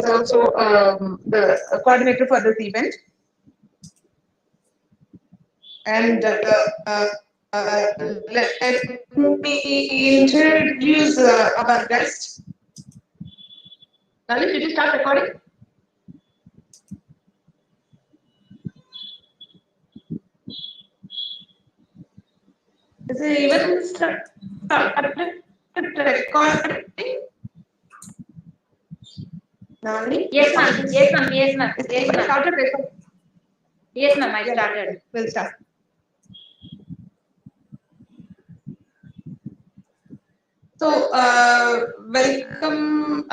also the coordinator for this event. And let me introduce our guest. Lalit, did you start recording? Is it even started recording? Nalini? Yes, ma'am. Yes, ma'am. Yes, ma'am. Yes, ma'am. Started recording. Yes, ma'am. I started. We'll start. So, welcome,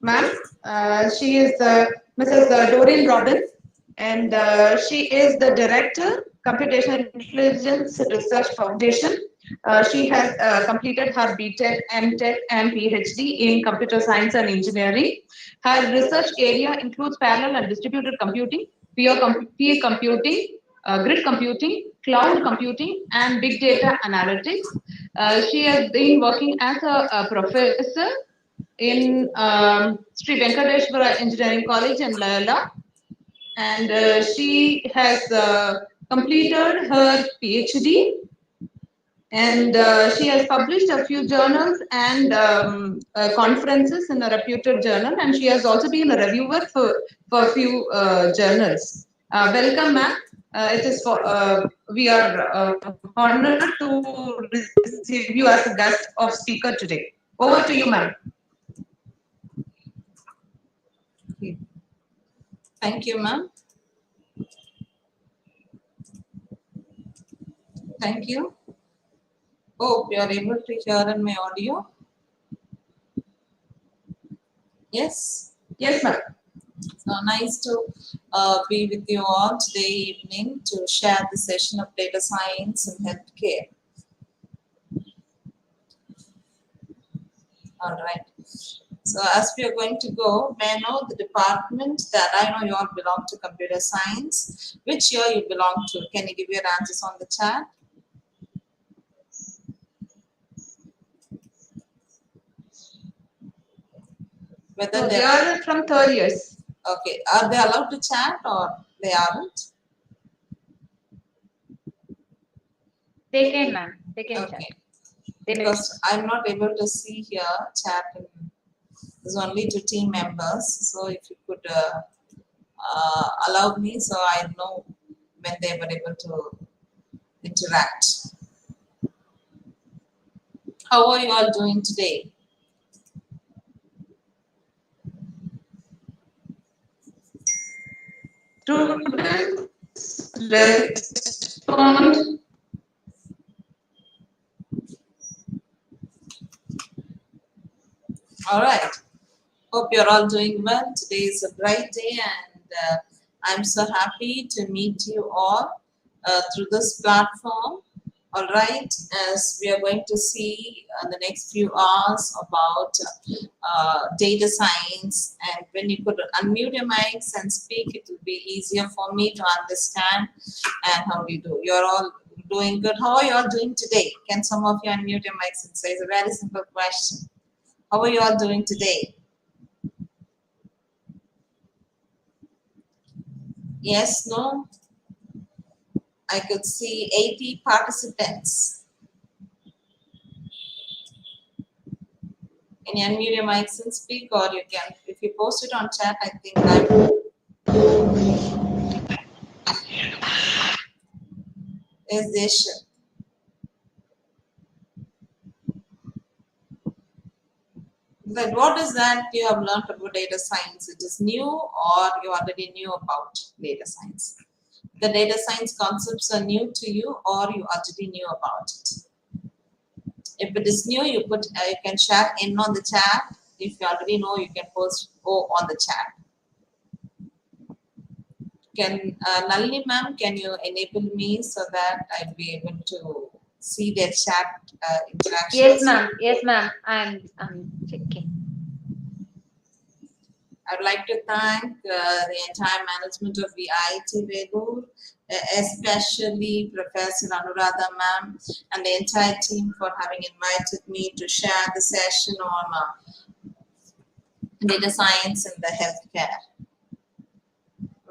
ma'am. She is Mrs. Doreen Robin, and she is the Director, Computational Intelligence Research Foundation. She has completed her BTech, MTech, and PhD in Computer Science and Engineering. Her research area includes parallel and distributed computing, peer computing, grid computing, cloud computing, and big data analytics. She has been working as a professor in Sri Venkateshwara Engineering College in Layala, and she has completed her PhD, and she has published a few journals and conferences in a reputed journal, and she has also been a reviewer for a few journals. Welcome, ma'am. It is for we are honored to receive you as a guest of speaker today. Over to you, ma'am. Thank you, ma'am. Thank you. Hope you are able to hear in my audio. Yes? Yes, ma'am. So nice to be with you all today evening to share the session of data science and healthcare. All right. So as we are going to go, may I know the department that I know you all belong to computer science. Which year you belong to? Can you give your answers on the chat? Whether No, they are from third years. Okay. Are they allowed to chat or they aren't? They can, ma'am. They can chat. Okay. Because I'm not able to see here chat. There's only 2 team members. So if you could allow me, so I know when they were able to interact. How are you all doing today? Respond. All right. Hope you're all doing well. Today is a bright day, and I'm so happy to meet you all through this platform. All right, as we are going to see the next few hours about data science, and when you could unmute your mics and speak, it will be easier for me to understand and how you do. You're all doing good. How are you all doing today? Can some of you unmute your mics and say? It's a very simple question. How are you all doing today? Yes, no? I could see 80 participants. Can you unmute your mics and speak, or you can, if you post it on chat, I think is the issue. But what is that you have learned about data science? It is new, or you already knew about data science? The data science concepts are new to you, or you already knew about it. If it is new, you can share in on the chat. If you already know, you can post O on the chat. Can Nalini ma'am, can you enable me so that I'll be able to see their chat interactions? Yes, ma'am. Yes, ma'am. I'm checking. I would like to thank the entire management of VIT Vellore, especially Professor Anuradha ma'am and the entire team for having invited me to share the session on data science in the healthcare.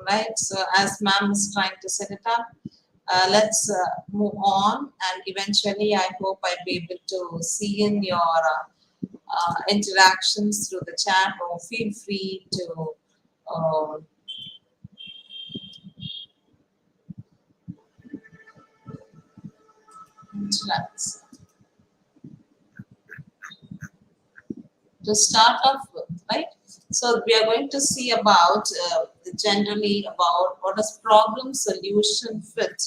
Right, so as ma'am is trying to set it up, let's move on, and eventually I hope I'll be able to see in your interactions through the chat, or feel free to interact. To start off with, right? So we are going to see about generally about what is problem solution fit,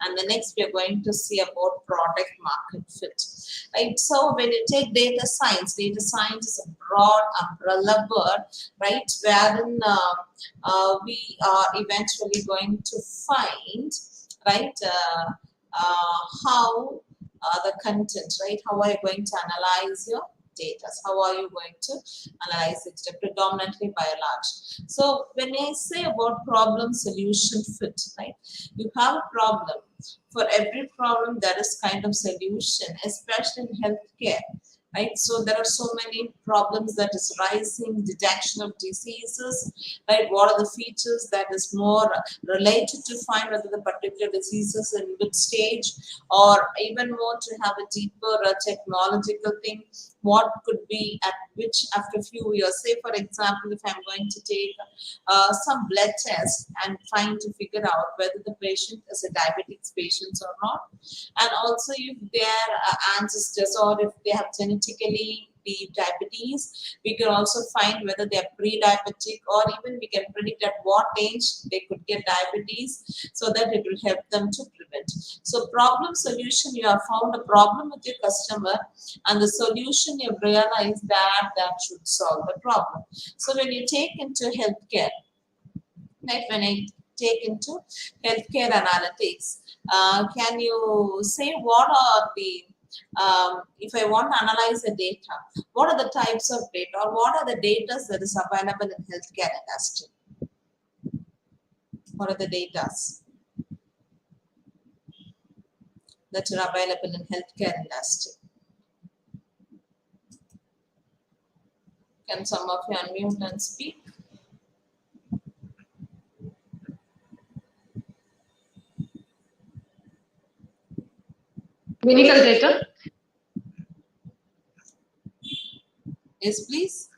and the next we are going to see about product market fit, right? So when you take data science is a broad umbrella word, right? Wherein we are eventually going to find, right, how the content, right? How are you going to analyze your data? How are you going to analyze it predominantly by and large? So when I say about problem solution fit, right? You have a problem. For every problem there is kind of solution, especially in healthcare, right? So there are so many problems that is rising, detection of diseases, right? What are the features that is more related to find whether the particular disease is in which stage, or even more to have a deeper technological thing, what could be at which after a few years. Say for example, if I'm going to take some blood test and trying to figure out whether the patient is a diabetic patient or not, and also if their ancestors or if they have genetically the diabetes, we can also find whether they are pre-diabetic, or even we can predict at what age they could get diabetes, so that it will help them to prevent. So problem solution, you have found a problem with your customer, and the solution you've realized that should solve the problem. So when you take into healthcare, right, when I take into healthcare analytics, can you say what are the if I want to analyze the data, what are the types of data, or what are the data that is available in healthcare industry? What are the data that are available in healthcare industry? Can some of you unmute and speak? Clinical data. Yes, please.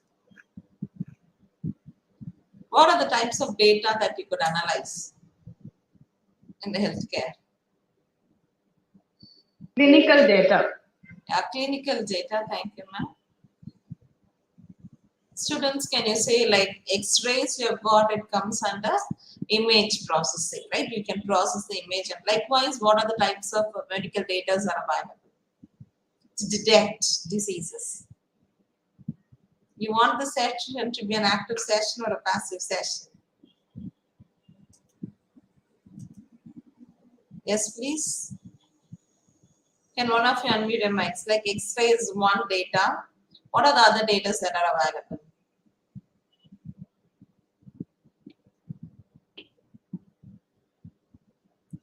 What are the types of data that you could analyze in the healthcare? Clinical data. Yeah, clinical data. Thank you, ma'am. Students, can you say like X-rays you have got, it comes under image processing, right? You can process the image, and likewise, what are the types of medical data are available to detect diseases? You want the session to be an active session or a passive session? Yes, please. Can one of you unmute your mics? Like X-ray is one data. What are the other data that are available?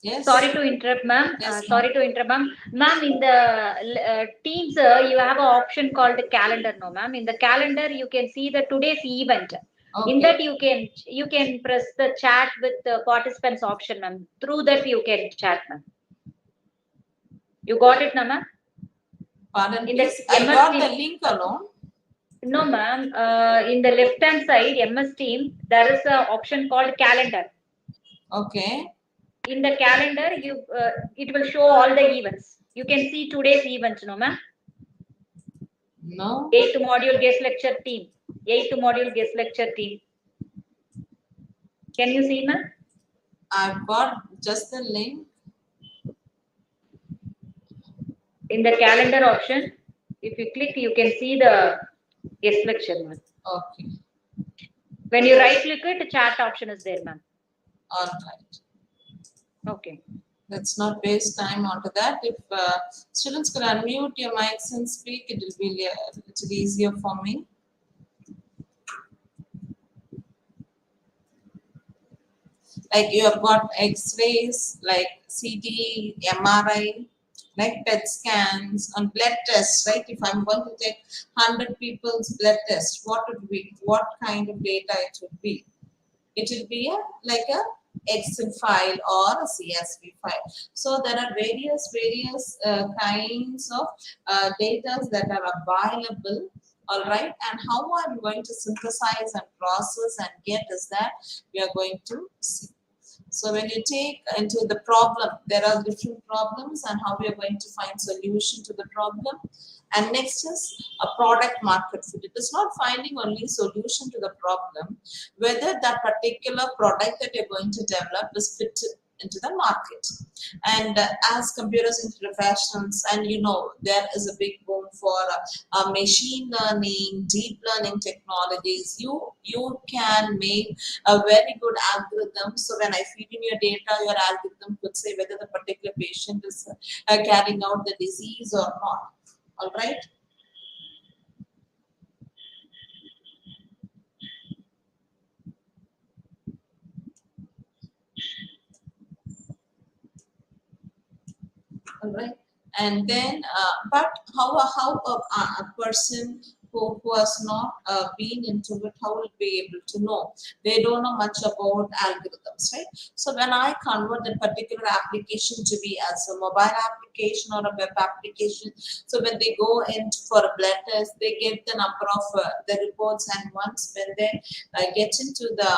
Yes. Sorry to interrupt, ma'am. Yes, Sorry to interrupt, ma'am. Ma'am, in the Teams, you have an option called the calendar, no, ma'am. In the calendar, you can see the today's event. Okay. In that, you can press the chat with the participants option, ma'am. Through that, you can chat, ma'am. You got it, no, ma'am? Pardon, in please. The I got MS the link alone. No, ma'am. In the left-hand side, MS Team, there is an option called calendar. Okay. In the calendar, it will show all the events. You can see today's event, no, ma'am? No. 8th module guest lecture team. 8th module guest lecture team. Can you see, ma'am? I've got just the link. In the calendar option, if you click, you can see the guest lecture, ma'am. Okay. When you right click it, the chat option is there, ma'am. All right. Okay. Let's not waste time onto that. If students could unmute your mics and speak, it will be a little easier for me. Like you have got X-rays, like CT, MRI, like PET scans and blood tests, right? If I'm going to take 100 people's blood test, what would be, what kind of data it would be? It will be like a Excel file or a CSV file. So there are various kinds of data that are available. All right, and how I'm going to synthesize and process and get is that we are going to see. So when you take into the problem, there are different problems and how we are going to find solution to the problem. And next is a product market fit. It is not finding only solution to the problem, whether that particular product that you're going to develop is fit into the market. And as computer science professionals, and you know, there is a big boom for machine learning, deep learning technologies. You can make a very good algorithm. So when I feed in your data, your algorithm could say whether the particular patient is carrying out the disease or not. All right. All right. And then, but how a person who has not been into it, how will be able to know? They don't know much about algorithms, right? So when I convert that particular application to be as a mobile application or a web application, so when they go in for a blood test, they get the number of the reports, and once when they get into the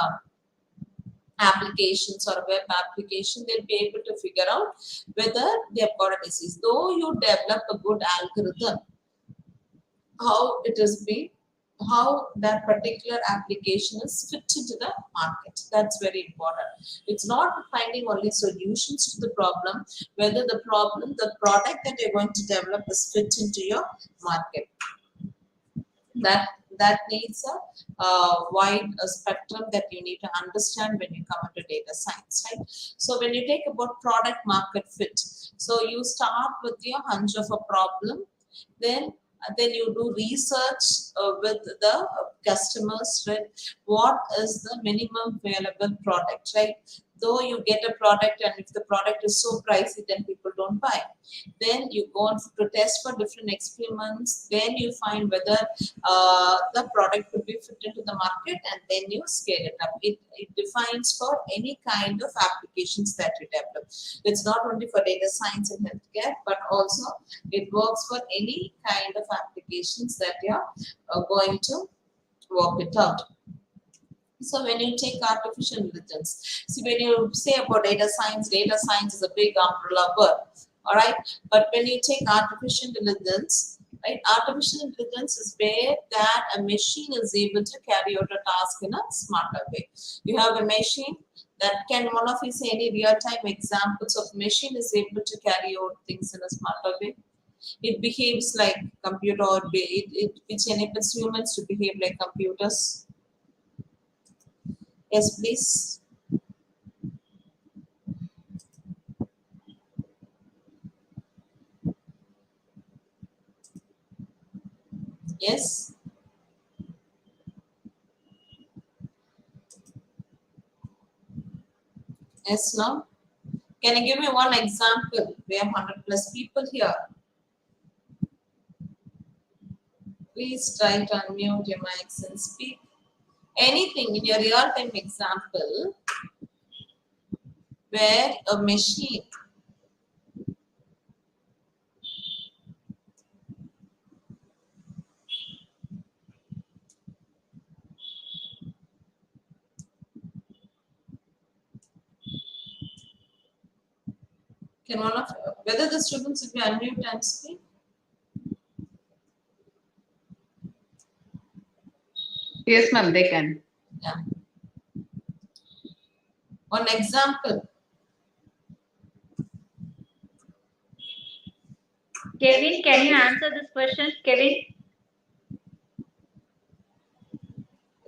applications or a web application, they'll be able to figure out whether they've got a disease. Though you develop a good algorithm, how it is being, how that particular application is fit into the market. That's very important. It's not finding only solutions to the problem, whether the problem, the product that you're going to develop is fit into your market. That needs a wide spectrum that you need to understand when you come into data science, right? So when you take about product market fit, so you start with your hunch of a problem, then you do research with the customers, right? What is the minimum available product, right? Though you get a product, and if the product is so pricey, then people don't buy. Then you go on to test for different experiments. Then you find whether the product could be fit into the market, and then you scale it up. It defines for any kind of applications that you develop. It's not only for data science and healthcare, but also it works for any kind of applications that you're going to work it out. So when you take artificial intelligence, see, when you say about data science is a big umbrella word, all right? But when you take artificial intelligence, right, artificial intelligence is where that a machine is able to carry out a task in a smarter way. You have a machine that can, one of you say any real-time examples of machine is able to carry out things in a smarter way. It behaves like computer, or which enables humans to behave like computers. Yes, please. Yes. Yes, no. Can you give me one example? We have 100+ people here. Please try to unmute your mics and speak. Anything in your real-time example where a machine can one of whether the students will be unmute and speak? Yes, ma'am, they can. Yeah. One example. Kevin, can you answer this question? Kevin?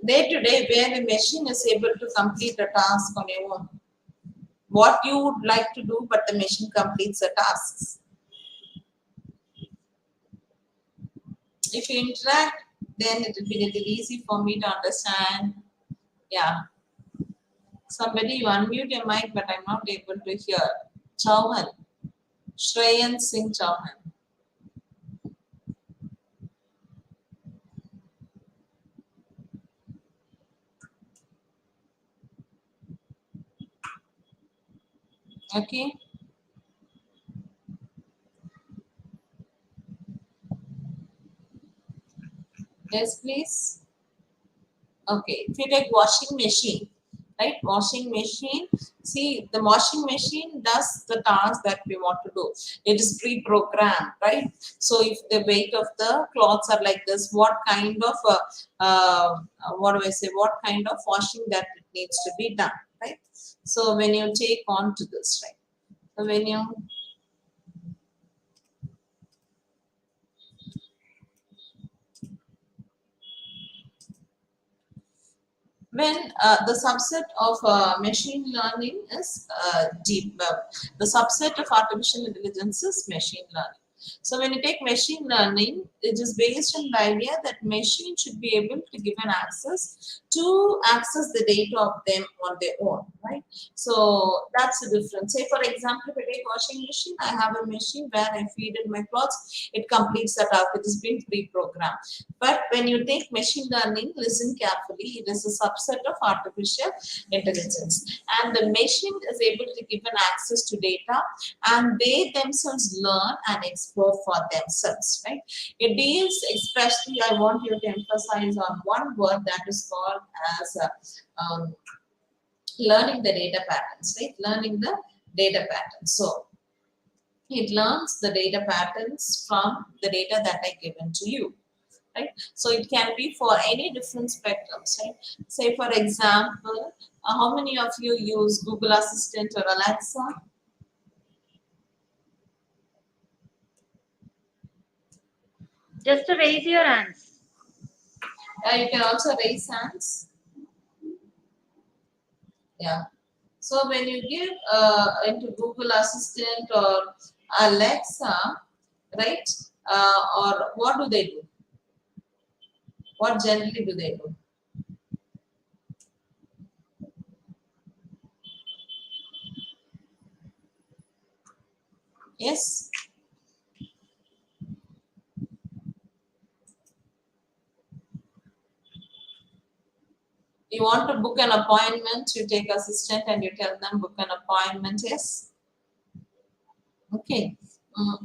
Day to day, where a machine is able to complete a task on your own. What you would like to do, but the machine completes the tasks. If you interact, then it will be a little easy for me to understand. Yeah. Somebody, you unmute your mic, but I'm not able to hear. Chauhan. Shreyan Singh Chauhan. Okay. Yes, please. Okay. If you take washing machine, right? Washing machine. See, the washing machine does the task that we want to do. It is pre-programmed, right? So if the weight of the cloths are like this, what kind of what do I say? What kind of washing that it needs to be done, right? So when you take on to this, right? So when you the subset of machine learning is the subset of artificial intelligence is machine learning. So when you take machine learning, it is based on the idea that machine should be able to give an access to access the data of them on their own, right? So that's the difference. Say for example, if I take washing machine, I have a machine where I feed in my clothes, it completes the task, it has been pre-programmed. But when you take machine learning, listen carefully, it is a subset of artificial intelligence. And the machine is able to give an access to data and they themselves learn and explore for themselves, right? It deals, especially, I want you to emphasize on one word that is called as learning the data patterns, right? Learning the data patterns. So, it learns the data patterns from the data that I given to you. Right? So it can be for any different spectrums. Right? Say for example, how many of you use Google Assistant or Alexa? Just to raise your hands. You can also raise hands. Yeah. So when you give into Google Assistant or Alexa, right? Or what do they do? What generally do they do? Yes. You want to book an appointment, you take assistant and you tell them book an appointment, yes? Okay.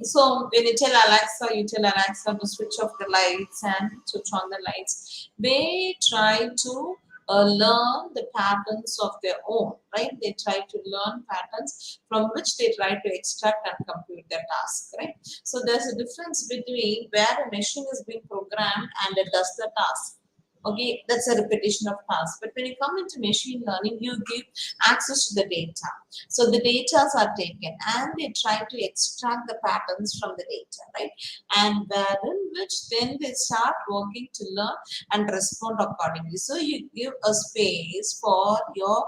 So when you tell Alexa to switch off the lights and switch on the lights, they try to learn the patterns of their own, right? They try to learn patterns from which they try to extract and compute their task, right? So there's a difference between where a machine is being programmed and it does the task. Okay, that's a repetition of tasks. But when you come into machine learning, you give access to the data. So the data are taken and they try to extract the patterns from the data, right? And wherein which then they start working to learn and respond accordingly. So you give a space for your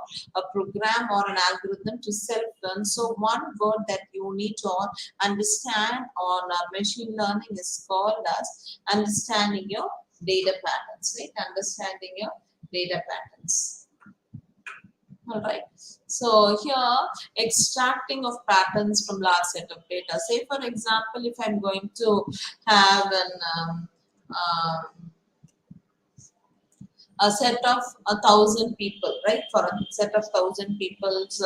program or an algorithm to self-learn. So one word that you need to understand on machine learning is called as understanding your data patterns, right? Understanding your data patterns. All right. So here, extracting of patterns from large set of data. Say for example, if I'm going to have a set of 1,000 people, right? For a set of 1,000 people's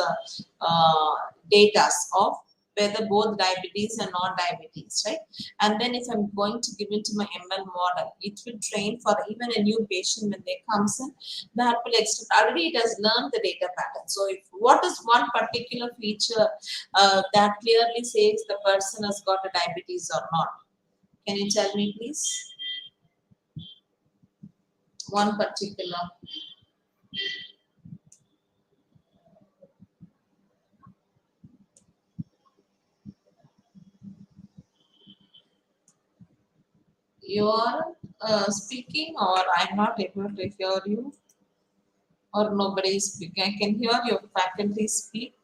data of whether both diabetes and non-diabetes, right? And then if I'm going to give it to my ML model, it will train for even a new patient when they comes in, that will extract, already it has learned the data pattern. So if what is one particular feature that clearly says the person has got a diabetes or not? Can you tell me please? One particular. You are speaking or I'm not able to hear you or nobody is speaking. I can hear your faculty speak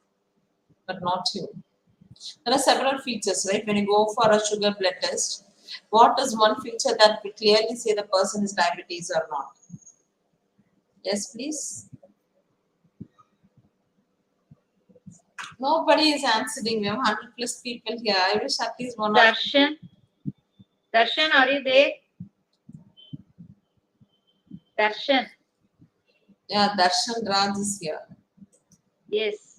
but not you. There are several features, right? When you go for a sugar blood test, what is one feature that will clearly say the person is diabetes or not? Yes, please. Nobody is answering. We have 100 plus people here. I wish at least one or Darshan, Darshan, are you there? Darshan, yeah, Darshan Raj is here. yes.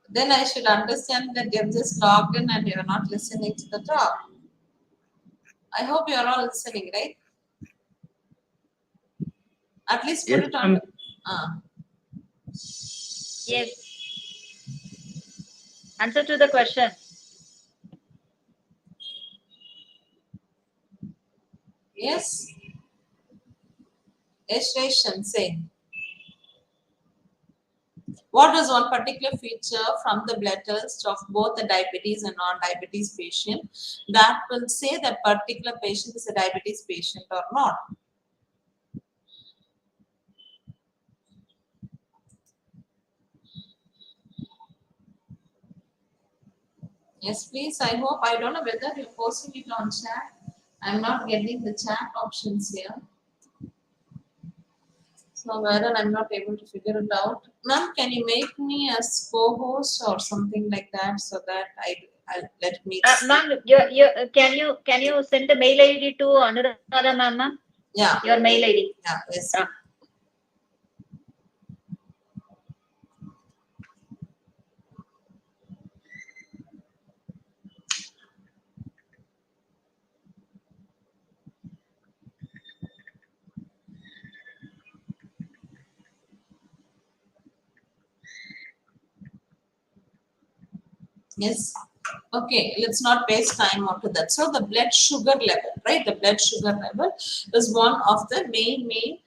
Then I should understand that you're just logged in and you're not listening to the talk. I hope you're all listening, right? At least put Yes, it on. ma'am. Yes. Answer to the question. Yes. Yeshreshan, say. What is one particular feature from the blood test of both the diabetes and non-diabetes patient that will say that particular patient is a diabetes patient or not? Yes, please. I hope. I don't know whether you're posting it on chat. I'm not getting the chat options here. So whether I'm not able to figure it out. Ma'am, can you make me as co-host or something like that so that I'll let me. Ma'am, can you send the mail ID to Anuradha ma'am? Yeah. Your mail ID. Yeah. Yes. Yes. Okay, let's not waste time onto that. So the blood sugar level, right? The blood sugar level is one of the main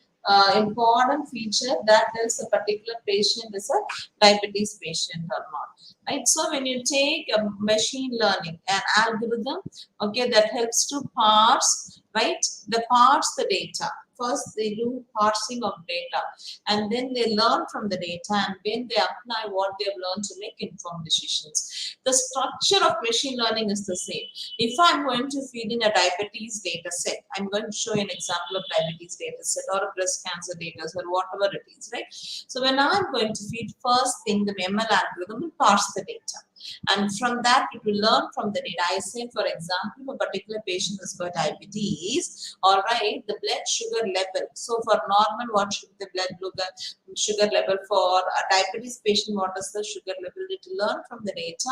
important feature that tells a particular patient is a diabetes patient or not. Right. So when you take a machine learning, an algorithm, okay, that helps to parse, right? The parse the data. First, they do parsing of data, and then they learn from the data, and then they apply what they have learned to make informed decisions. The structure of machine learning is the same. If I'm going to feed in a diabetes data set, I'm going to show you an example of diabetes data set or a breast cancer data set, whatever it is, right? So when I'm going to feed, first thing, the ML algorithm will parse the data. And from that, it will learn from the data. I say, for example, if a particular patient has got diabetes, all right, the blood sugar level. So for normal, what should the sugar level? For a diabetes patient, what is the sugar level? It will learn from the data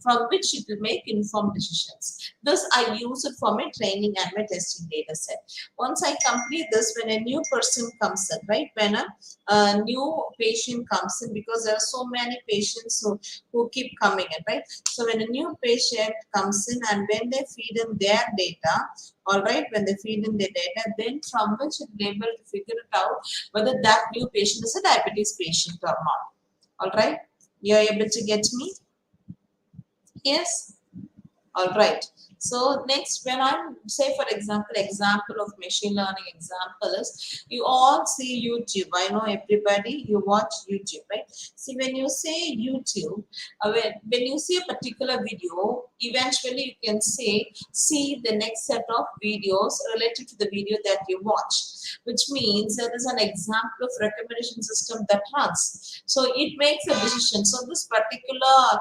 from which it will make informed decisions. Thus, I use it for my training and my testing data set. Once I complete this, when a new person comes in, right, when a new patient comes in, because there are so many patients who keep coming in, right? So when a new patient comes in and when they feed in their data, all right, when they feed in their data, then from which it will be able to figure it out whether that new patient is a diabetes patient or not. All right, you are able to get me? Yes. All right. So next, when I'm say for example of machine learning example is, you all see YouTube. I know everybody, you watch YouTube, right? See, when you say YouTube, when you see a particular video, eventually you can say see the next set of videos related to the video that you watch, which means there is an example of recommendation system that runs. So it makes a decision. So this particular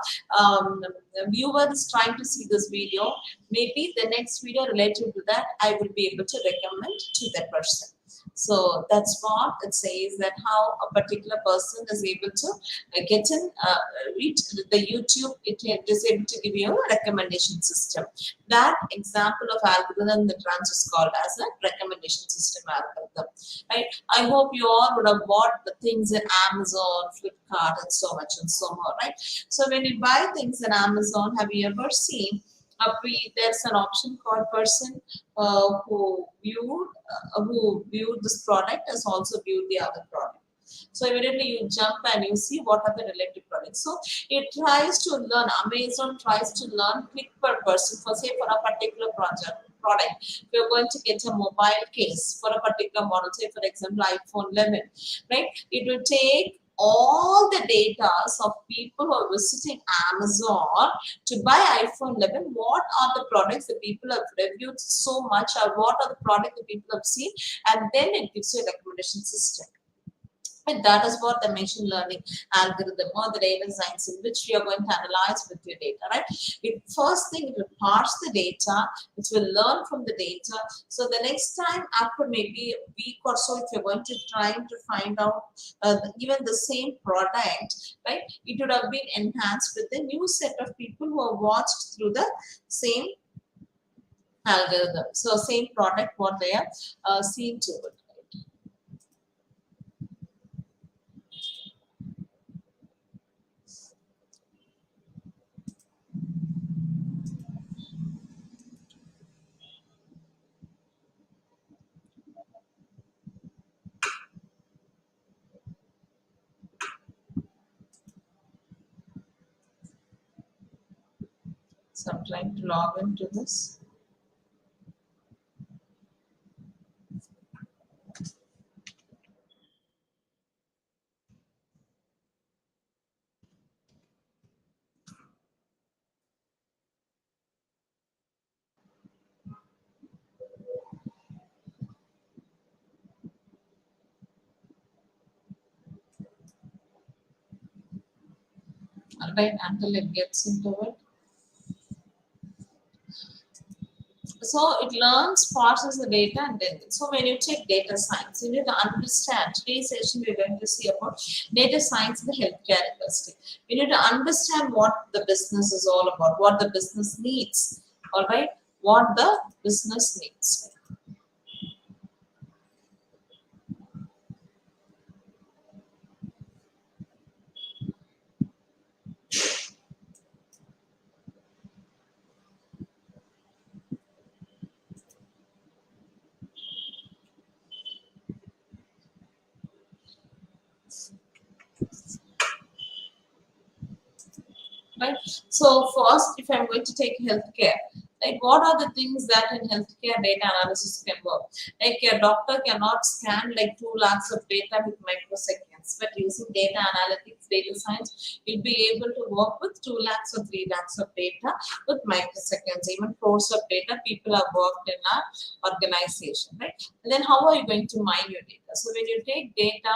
viewer is trying to see this video, maybe the next video related to that I will be able to recommend to that person. So that's what it says, that how a particular person is able to get in, read the YouTube, it is able to give you a recommendation system. That example of algorithm that runs is called as a recommendation system algorithm. Right? I hope you all would have bought the things in Amazon, Flipkart, and so much and so more, right? So when you buy things in Amazon, have you ever seen there's an option called person who viewed this product has also viewed the other product. So immediately you jump and you see what are the related products. So it tries to learn, Amazon tries to learn click per person for say for a particular product. We're going to get a mobile case for a particular model, say for example iPhone 11, right? It will take all the data of people who are visiting Amazon to buy iPhone 11. What are the products that people have reviewed so much, or what are the products that people have seen, and then it gives you a recommendation system. And that is what the machine learning algorithm or the data science in which you are going to analyze with your data, right? First thing, it will parse the data, it will learn from the data. So the next time, after maybe a week or so, if you're going to try to find out even the same product, right, it would have been enhanced with the new set of people who have watched through the same algorithm. So same product, what they have seen to it. So I'm trying to log into this. Right, until it gets into it. So it learns, parses the data, and then so when you take data science, you need to understand. Today's session we're going to see about data science in the healthcare industry. You need to understand what the business is all about, what the business needs. All right, what the business needs. Right. So first, if I'm going to take healthcare, like what are the things that in healthcare data analysis can work? Like a doctor cannot scan like 2 lakhs of data with microseconds, but using data analytics, data science, you'll be able to work with 2 lakhs or 3 lakhs of data with microseconds, even crores of data people have worked in our organization, right? And then how are you going to mine your data? So when you take data,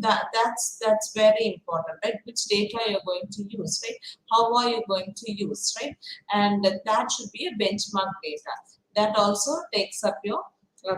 that's very important, right? Which data you're going to use, right? How are you going to use, right? And that should be a benchmark data. That also takes up your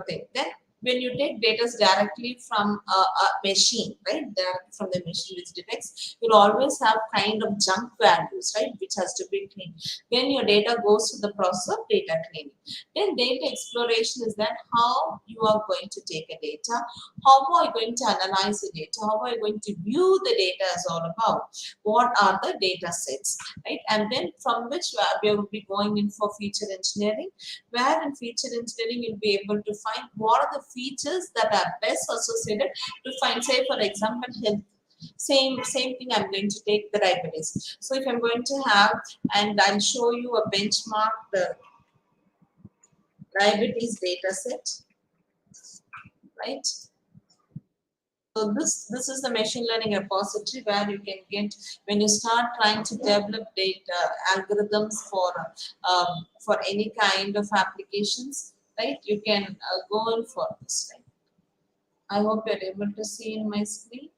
thing. Then when you take data directly from a machine, right, directly from the machine which detects, you'll always have kind of junk values, right, which has to be cleaned. Then your data goes to the process of data cleaning. Then data exploration is that how you are going to take a data, how are you going to analyze the data, how are you going to view the data is all about, what are the data sets, right? And then from which we will be going in for feature engineering, where in feature engineering you'll be able to find what are the features that are best associated to find, say for example, health. Same thing, I'm going to take the diabetes. So if I'm going to have, and I'll show you a benchmark, the diabetes data set, right? So this is the machine learning repository where you can get, when you start trying to develop data algorithms for any kind of applications, right? You can go in for this, right? I hope you're able to see in my screen.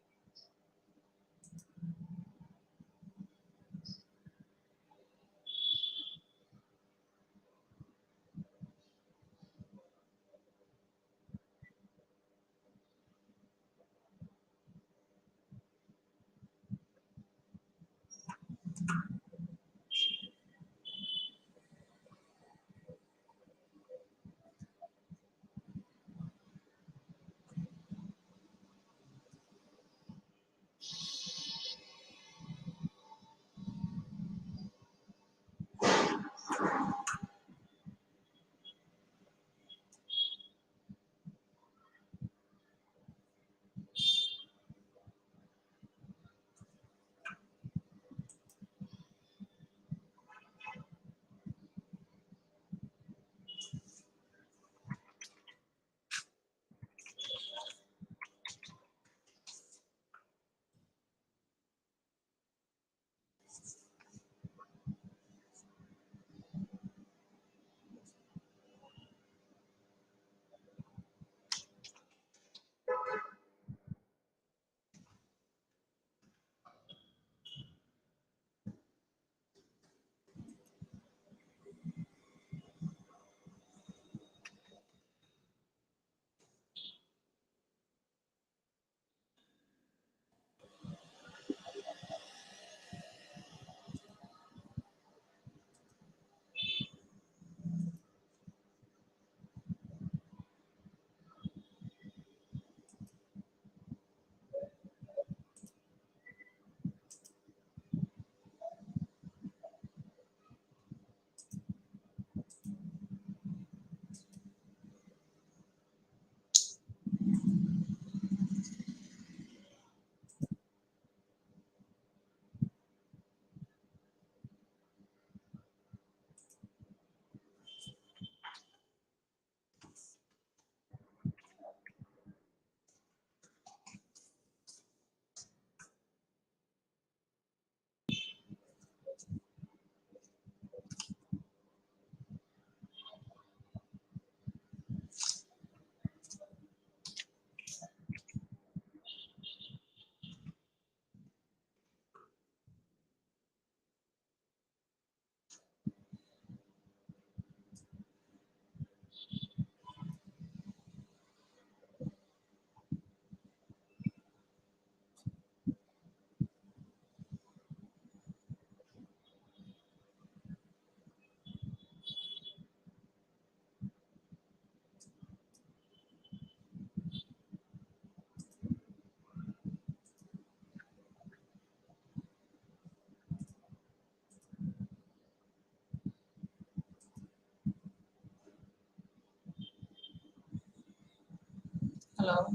Hello.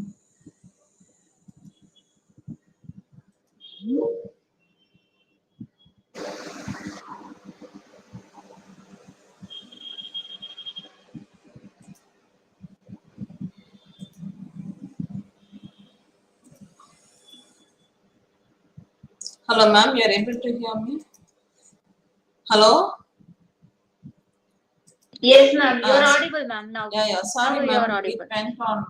Hello, ma'am. You are able to hear me? Hello. Yes, ma'am. You're audible, ma'am. Now. Yeah. Sorry, Now ma'am. you're It audible. went on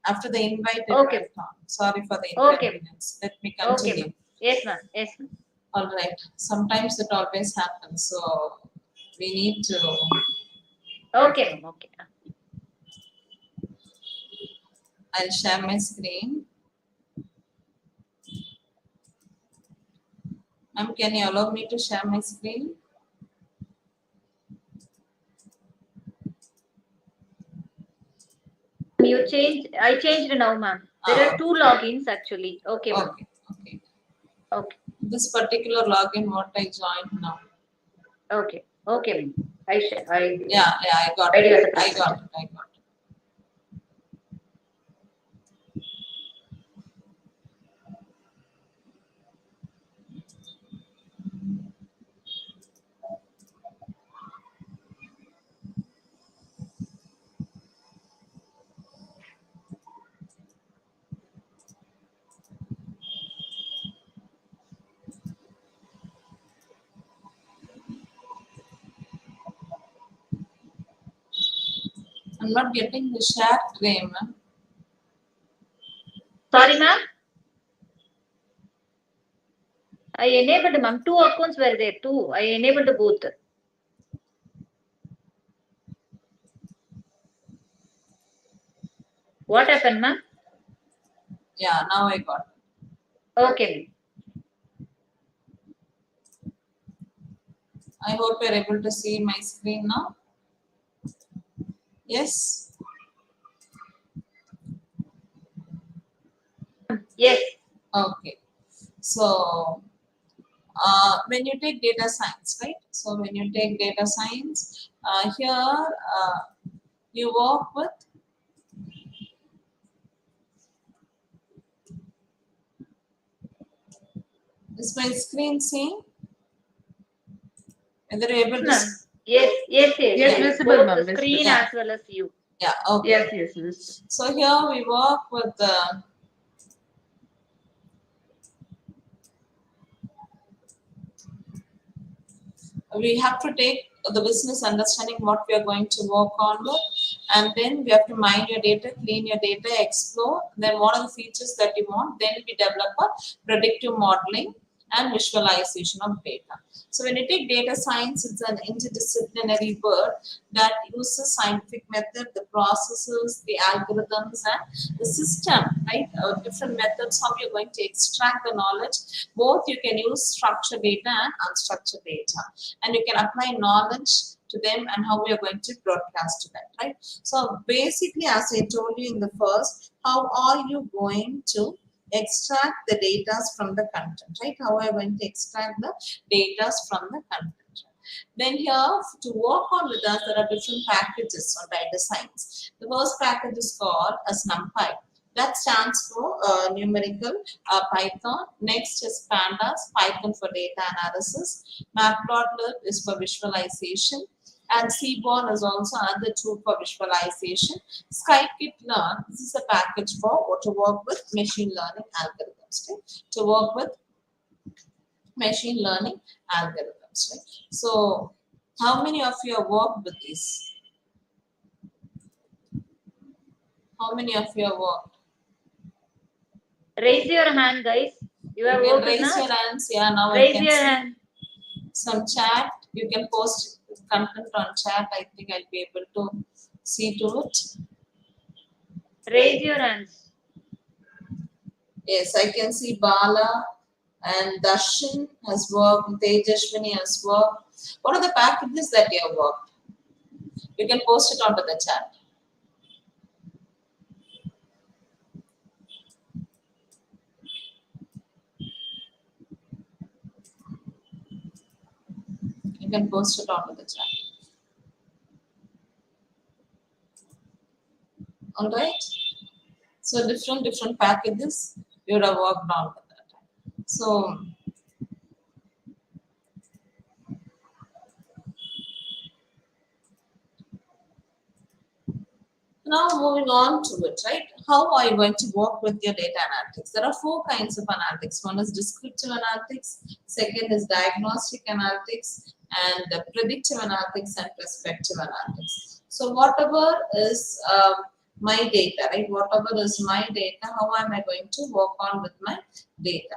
after the invite. It Okay. went on. Sorry for the Okay. inconvenience. Let me Okay, continue. ma'am. Yes, ma'am. Yes, ma'am. All right. Sometimes it always happens. So we need to. Okay, ma'am. Okay. I'll share my screen. Ma'am, can you allow me to share my screen? You changed. I changed now, ma'am. There are 2 logins actually. Okay, ma'am. Okay. Okay. Okay. This particular login, what I joined now. Okay. Okay, ma'am. Yeah. I got I it. do I accept. got it. I got it. I'm not getting the share tray, ma'am. Sorry, ma'am. I enabled, ma'am. 2 accounts were there. 2. I enabled both. What happened, ma'am? Yeah, now I got it. Okay. I hope you're able to see my screen now. Yes? Yes. Okay. So, when you take data science, right? So, when you take data science, here you work with is my screen seeing? Whether you're able to Yes, visible, both ma'am. the screen Yeah. as well as you. Yeah, okay. Yes. So here we work with we have to take the business understanding what we are going to work on with, and then we have to mine your data, clean your data, explore, then what are the features that you want, then we develop a predictive modeling and visualization of data. So when you take data science, it's an interdisciplinary word that uses scientific method, the processes, the algorithms, and the system, right? Different methods how you're going to extract the knowledge. Both you can use structured data and unstructured data, and you can apply knowledge to them and how we are going to broadcast to them, right? So basically, as I told you in the first, how are you going to extract the data from the content, right? How are you going to extract the data from the content? Then here, to work on with us, there are different packages on data science. The first package is called as NumPy. That stands for numerical Python. Next is Pandas, Python for data analysis. Matplotlib is for visualization. And Seaborn is also another tool for visualization. Scikit-learn, this is a package for to work with machine learning algorithms. Okay? To work with machine learning algorithms. Right? So, how many of you have worked with this? How many of you have worked? Raise your hand, guys. You have You can worked raise now? your hands. Yeah, now I Raise can your see hand. some chat. You can post content on chat. I think I'll be able to see to it. Raise your hands. Yes, I can see Bala and Darshan has worked. Tejashwini has worked. What are the packages that you have worked? You can post it onto the chat. You can post it onto the chat. All right. So different packages you would have worked on with that. So now moving on to it, right? How are you going to work with your data analytics? There are four kinds of analytics. One is descriptive analytics, second is diagnostic analytics, and predictive analytics and prospective analytics. So whatever is my data, right? Whatever is my data, how am I going to work on with my data,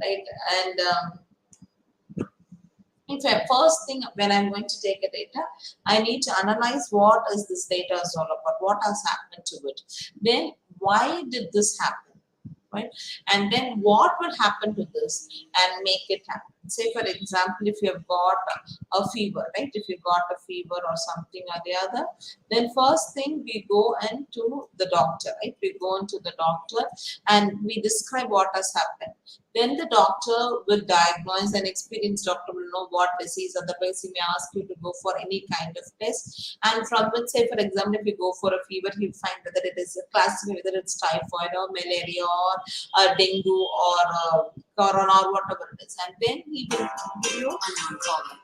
right? And in fact, first thing when I'm going to take a data, I need to analyze what is this data is all about, what has happened to it. Then why did this happen, right? And then what will happen to this and make it happen. Say for example, if you have got a fever, right? If you got a fever or something or the other, then first thing we go into the doctor, right? We go into the doctor and we describe what has happened. Then the doctor will diagnose, an experienced doctor will know what disease, otherwise he may ask you to go for any kind of test. And from it, say for example, if you go for a fever, he'll find whether it is a classified, whether it's typhoid or malaria or dengue or corona or whatever it is. And then he will give you unknown problem.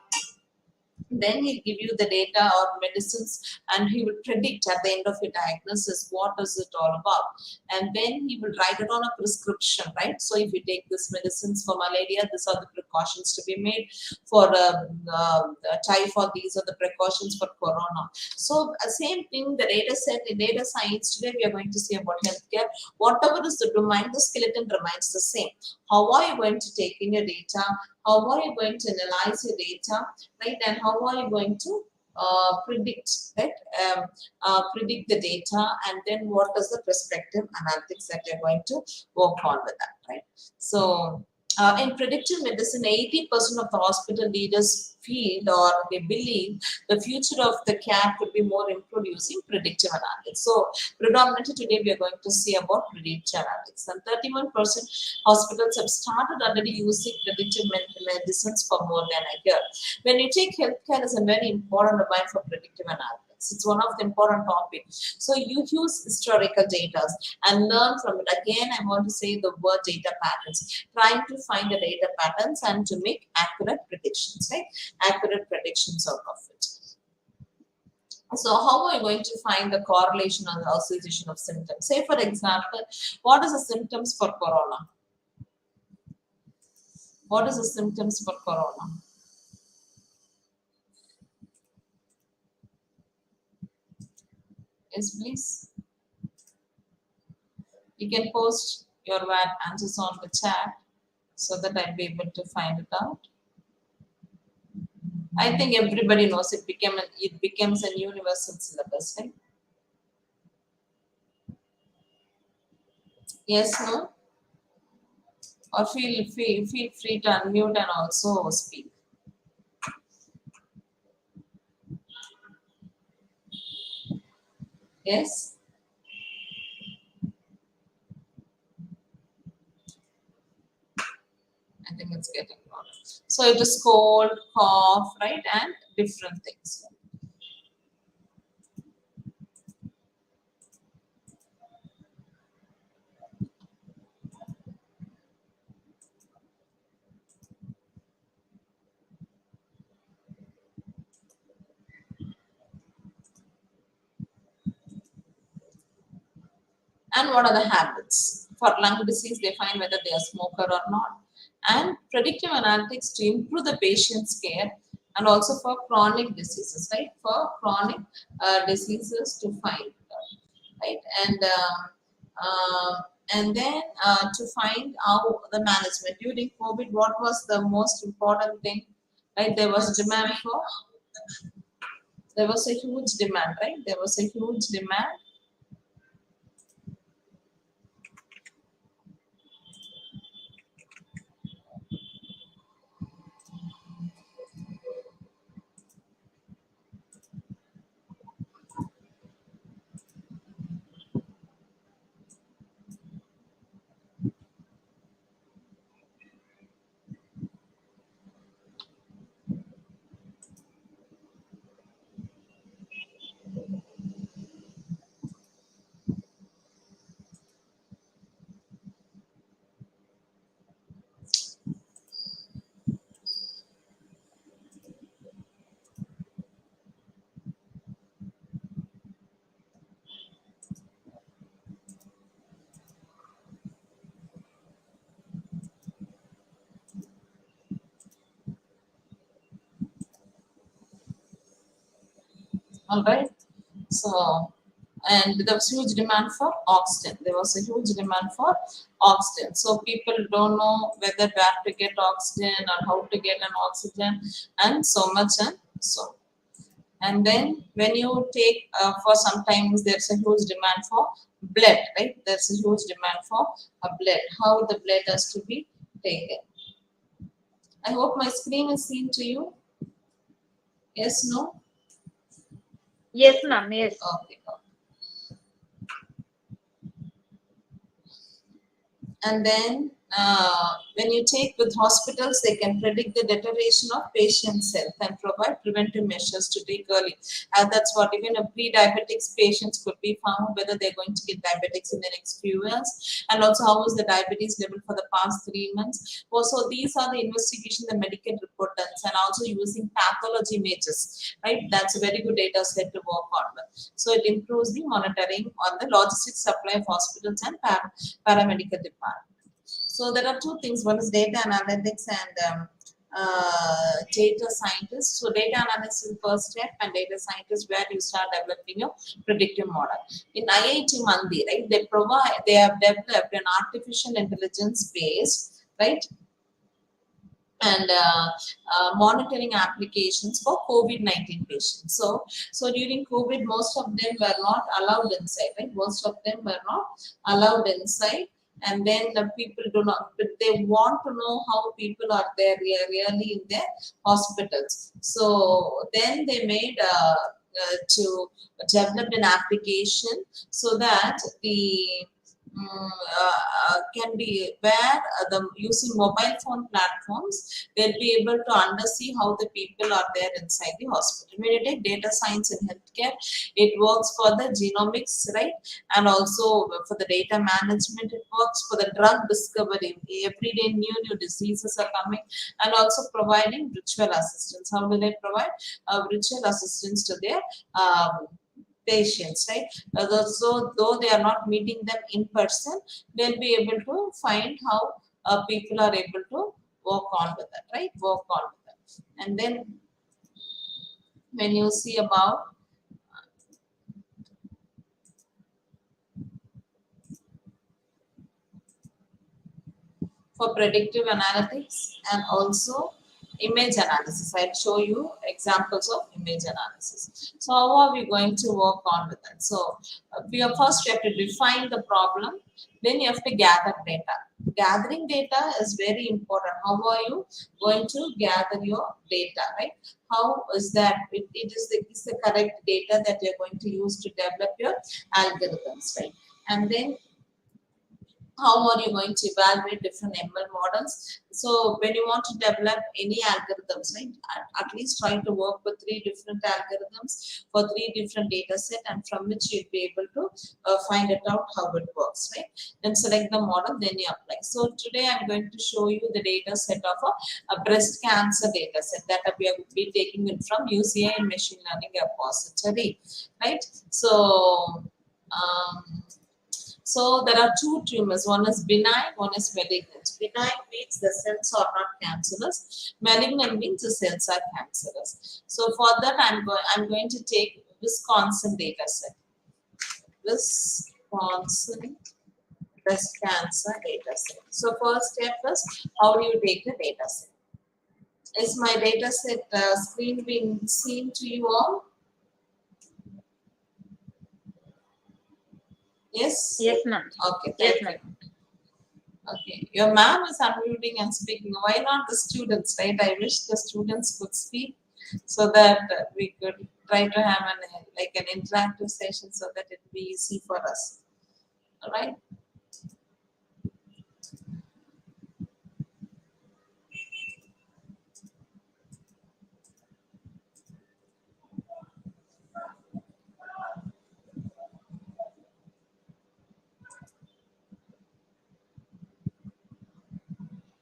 Then he'll give you the data or medicines and he will predict at the end of your diagnosis what is it all about. And then he will write it on a prescription, right? So if you take this medicines for malaria, these are the precautions to be made. For typhoid, these are the precautions for corona. So same thing, the data set in data science, today we are going to see about healthcare. Whatever is the domain, the skeleton remains the same. How are you going to take in your data? How are you going to analyze your data, right? And how are you going to predict, right? Predict the data, and then what is the prospective analytics that you're going to work on with that, right? So in predictive medicine, 80% of the hospital leaders feel or they believe the future of the care could be more improved using predictive analytics. So predominantly today we are going to see about predictive analytics, and 31% hospitals have started already using predictive medicines for more than a year. When you take healthcare as a very important domain for predictive analytics, it's one of the important topics. So you use historical data and learn from it. Again, I want to say the word data patterns, trying to find the data patterns and to make accurate predictions, right? Accurate predictions out of it. So how are you going to find the correlation or the association of symptoms? Say for example, what is the symptoms for corona? What is the symptoms for corona? Yes, please. You can post your VAT answers on the chat so that I'll be able to find it out. I think everybody knows it becomes a universal syllabus, right? Yes, no? Or feel free to unmute and also speak. Yes? I think it's getting louder. So it is cold, cough, right? And different things. And what are the habits? For lung disease, they find whether they are smoker or not. And predictive analytics to improve the patient's care, and also for chronic diseases, right? For chronic diseases to find, right? And then to find how the management during COVID, what was the most important thing, right? There was a huge demand, right? There was a huge demand. All right. So, and there was huge demand for oxygen. There was a huge demand for oxygen. So people don't know whether where to get oxygen or how to get an oxygen, and so much and so. And then when you take for sometimes there's a huge demand for blood, right? There's a huge demand for a blood. How the blood has to be taken. I hope my screen is seen to you. Yes, no? Yes, ma'am. Yes. Okay. And then when you take with hospitals, they can predict the deterioration of patient's health and provide preventive measures to take early. And that's what even a pre-diabetics patients could be found whether they're going to get diabetics in the next few years, and also how is the diabetes level for the past 3 months. Also, these are the investigation the medical report does, and also using pathology images, right? That's a very good data set to work on with. So it improves the monitoring on the logistics supply of hospitals and paramedical department. So there are two things. One is data analytics and data scientists. So data analysis is the first step, and data scientists where you start developing your predictive model. In IIT Mandi, right, they have developed an artificial intelligence based, right, and monitoring applications for COVID-19 patients. So during COVID, most of them were not allowed inside, right? Most of them were not allowed inside. And then the people do not, but they want to know how people are there really in their hospitals. So then they made to develop an application so that the can be where the using mobile phone platforms, they'll be able to undersee how the people are there inside the hospital. When you take data science in healthcare, it works for the genomics, right? And also for the data management, it works for the drug discovery. Every day new diseases are coming, and also providing virtual assistance. How will they provide virtual assistance to their patients, right? So though they are not meeting them in person, they'll be able to find how people are able to work on with that, right? Work on with that. And then when you see about for predictive analytics and also image analysis. I'll show you examples of image analysis. So how are we going to work on with that? So we have to define the problem, then you have to gather data. Gathering data is very important. How are you going to gather your data, right? How is that? It's the correct data that you're going to use to develop your algorithms, right? And then how are you going to evaluate different ML models? So when you want to develop any algorithms, right, at least try to work with 3 different algorithms for 3 different data set, and from which you'll be able to find it out how it works, right? Then select the model, then you apply. So today I'm going to show you the data set of a breast cancer data set that we have been taking it from UCI Machine Learning Repository, right? So there are 2 tumors. One is benign, one is malignant. Benign means the cells are not cancerous. Malignant means the cells are cancerous. So for that, I'm going to take Wisconsin data set. Wisconsin breast cancer data set. So first step is how do you take the data set? Is my data set screen being seen to you all? Yes? Yes, ma'am. Okay, Yes, thank you. ma'am. Okay, your ma'am is unmuting and speaking. Why not the students, right? I wish the students could speak so that we could try to have an interactive session so that it will be easy for us. All right.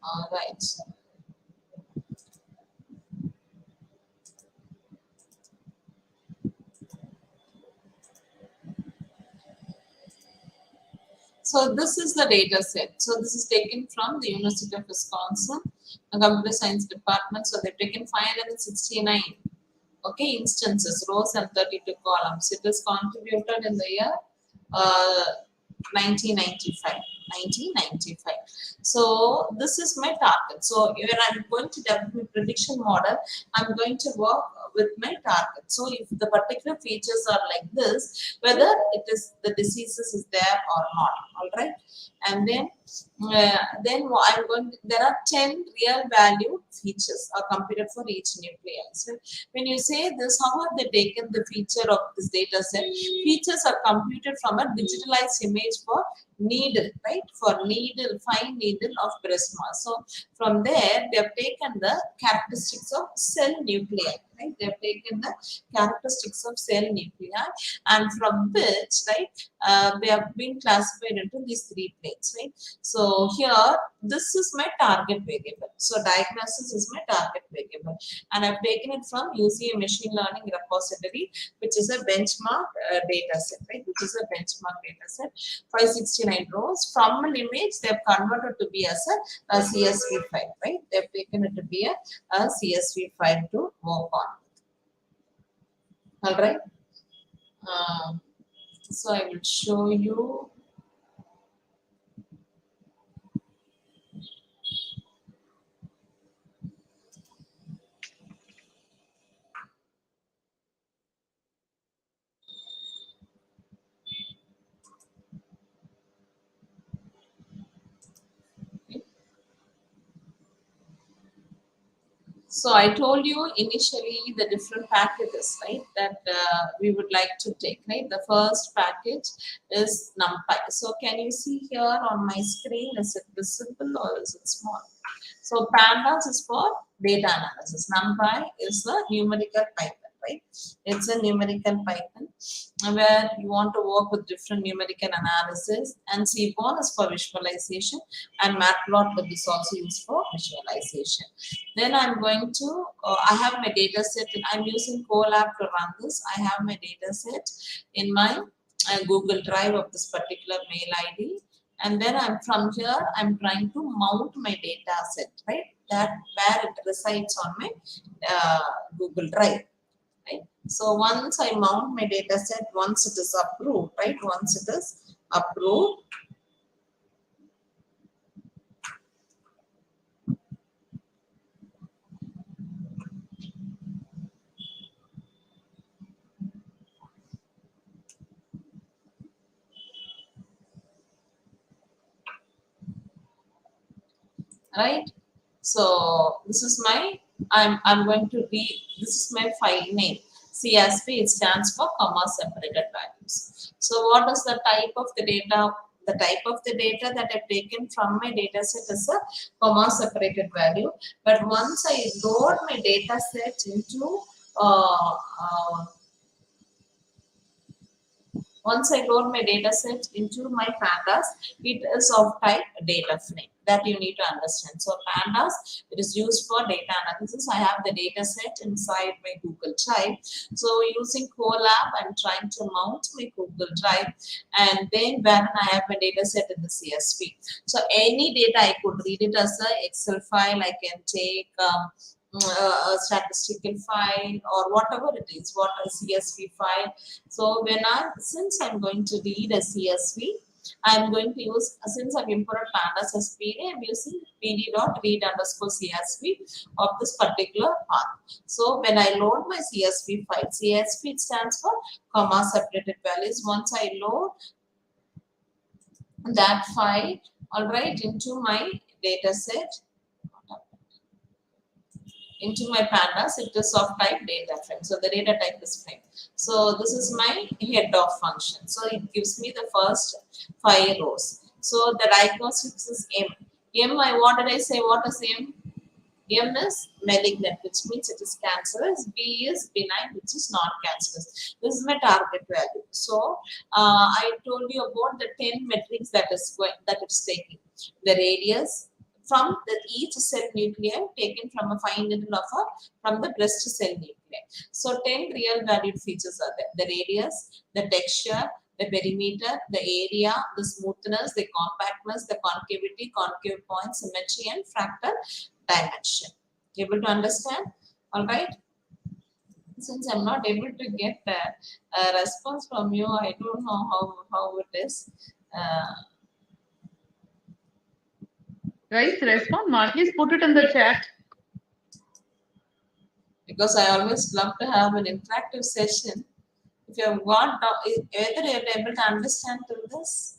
All right. So this is the data set. So this is taken from the University of Wisconsin, the Computer Science Department. So they've taken 569 Okay, instances, rows and 32 columns. It is contributed in the year uh, 1995. 1995. So this is my target. So when I'm going to develop my prediction model, I'm going to work with my target. So if the particular features are like this, whether it is the diseases is there or not, all right. And then I'm going. There are 10 real value features are computed for each nuclei. So when you say this, how have they taken the feature of this data set? Features are computed from a digitalized image for needle, right? For needle, fine needle of breast mass. So from there, they have taken the characteristics of cell nuclei, right? They have taken the characteristics of cell nuclei, and from which, right, they have been classified into these three planes, right? So here, this is my target variable. So diagnosis is my target variable, and I've taken it from UCA machine learning repository, which is a benchmark data set, right? Which is a benchmark data set, 569 rows. From an image, they've converted to be as a CSV file, right? They've taken it to be a CSV file to work on. All right. So I will show you. So I told you initially the different packages, right, that we would like to take, right? The first package is NumPy. So can you see here on my screen, is it visible or is it small? So pandas is for data analysis. NumPy is a numerical Python, right? It's a numerical Python where you want to work with different numerical analysis, and CBON is for visualization, and Matplotlib is also used for visualization. Then I'm going to, I have my data set, I'm using Colab to run this. I have my data set in my Google Drive of this particular mail ID. And then from here, I'm trying to mount my data set, right? That where it resides on my Google Drive, right? So once I mount my data set, once it is approved, right? Once it is approved, right? So this is my, I'm going to read, this is my file name. CSV, it stands for comma separated values. So what is the type of the data? The type of the data that I've taken from my data set is a comma separated value. But once I load my data set into once I load my data set into my pandas, it is of type data frame. That you need to understand. So pandas, it is used for data analysis. I have the data set inside my Google Drive. So using Colab, I'm trying to mount my Google Drive, and then when I have my data set in the CSV. So any data I could read it as an Excel file. I can take a statistical file or whatever it is, what a CSV file. So since I'm going to read a CSV, I'm going to use, since I've imported pandas as PD, I'm using pd.read_CSV of this particular path. So when I load my CSV file, CSV stands for comma separated values. Once I load that file, all right, into my data set, into my pandas, it is of type data frame. So the data type is frame. So this is my head of function. So it gives me the first 5 rows. So the diagnostics is M. What did I say? What is M? M is malignant, which means it is cancerous. B is benign, which is non-cancerous. This is my target value. So I told you about the 10 metrics that it's taking. The radius from each cell nuclei taken from a fine needle from the breast cell nuclei. So 10 real valued features are there. The radius, the texture, the perimeter, the area, the smoothness, the compactness, the concavity, concave point, symmetry, and fractal dimension. Able to understand? All right. Since I'm not able to get a response from you, I don't know how it is. Guys, respond. Mark, please put it in the chat. Because I always love to have an interactive session. If you have got, whether you're able to understand through this.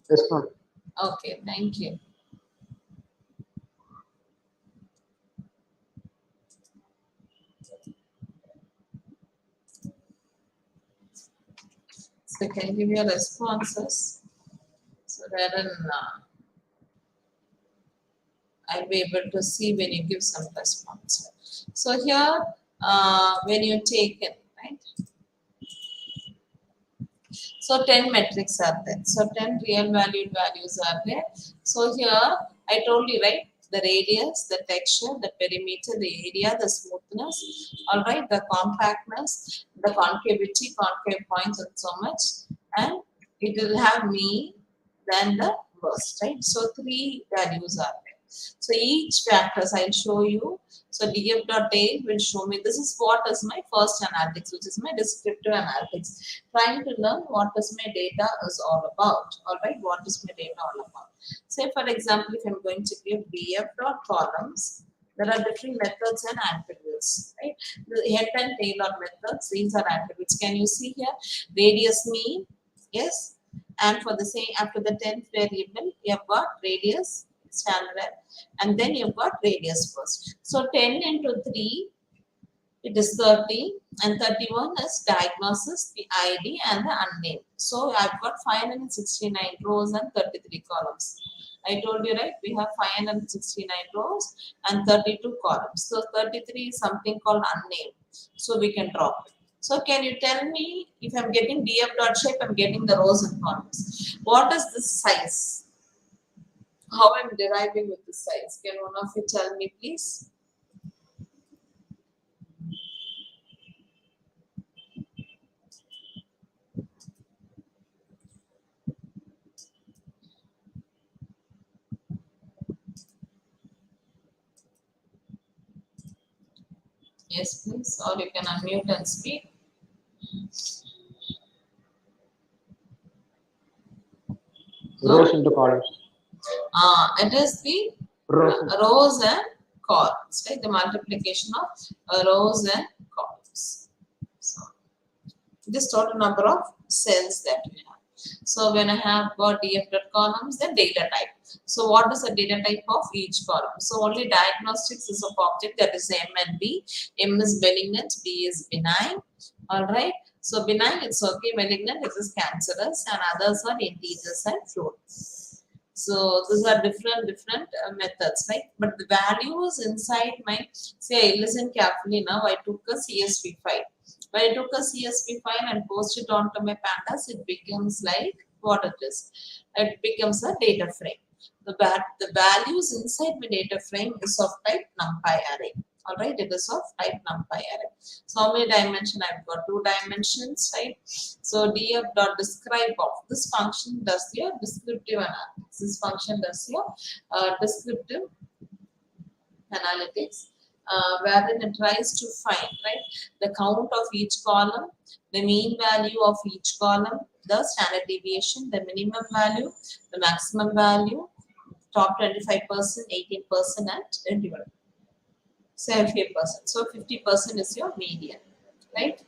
Yes, ma'am. Okay, thank you. So can you give your responses so that I'll be able to see when you give some response. So here, when you take it, right? So 10 metrics are there. So 10 real valued values are there. So here I told you, right? The radius, the texture, the perimeter, the area, the smoothness, all right, the compactness, the concavity, concave points, and so much. And it will have mean, then the worst, right? So 3 values are there. So each factors I'll show you. So df.a will show me this is what is my first analytics, which is my descriptive analytics. Trying to learn what is my data is all about. All right, what is my data all about? Say for example, if I'm going to give df.columns, there are different methods and attributes, right? The head and tail are methods. These are attributes. Can you see here? Radius mean, yes. And for the same, after the 10th variable, you have got radius, standard, and then you've got radius first. So 10 into 3, it is 30, and 31 is diagnosis, the ID, and the unnamed. So I've got 569 rows and 33 columns. I told you, right? We have 569 rows and 32 columns. So 33 is something called unnamed. So we can drop it. So can you tell me if I'm getting df.shape, I'm getting the rows and columns. What is the size? How I'm deriving with the size? Can one of you tell me, please? Yes, please. Or you can unmute and speak. Rows into columns. It is the Rows. rows and columns, right? The multiplication of rows and columns. So this total number of cells that we have. So when I have got df.columns, then data type. So what is the data type of each column? So only diagnostics is of object, that is M and B. M is malignant, B is benign. All right. So benign, it's okay. Malignant, it is cancerous, and others are integers and floats. So these are different methods, right? But the values inside my, say, listen carefully now. I took a CSV file. When I took a CSV file and posted it onto my pandas, it becomes like what it is. It becomes a data frame. The values inside my data frame is of type NumPy array. All right, it is of type NumPy array. So how many dimensions? I've got 2 dimensions, right? So df.describe of this function does your descriptive analytics. This function does your descriptive analytics, wherein it tries to find, right, the count of each column, the mean value of each column, the standard deviation, the minimum value, the maximum value, top 25%, 18%, and 21%. 70%. So 50% is your median, right?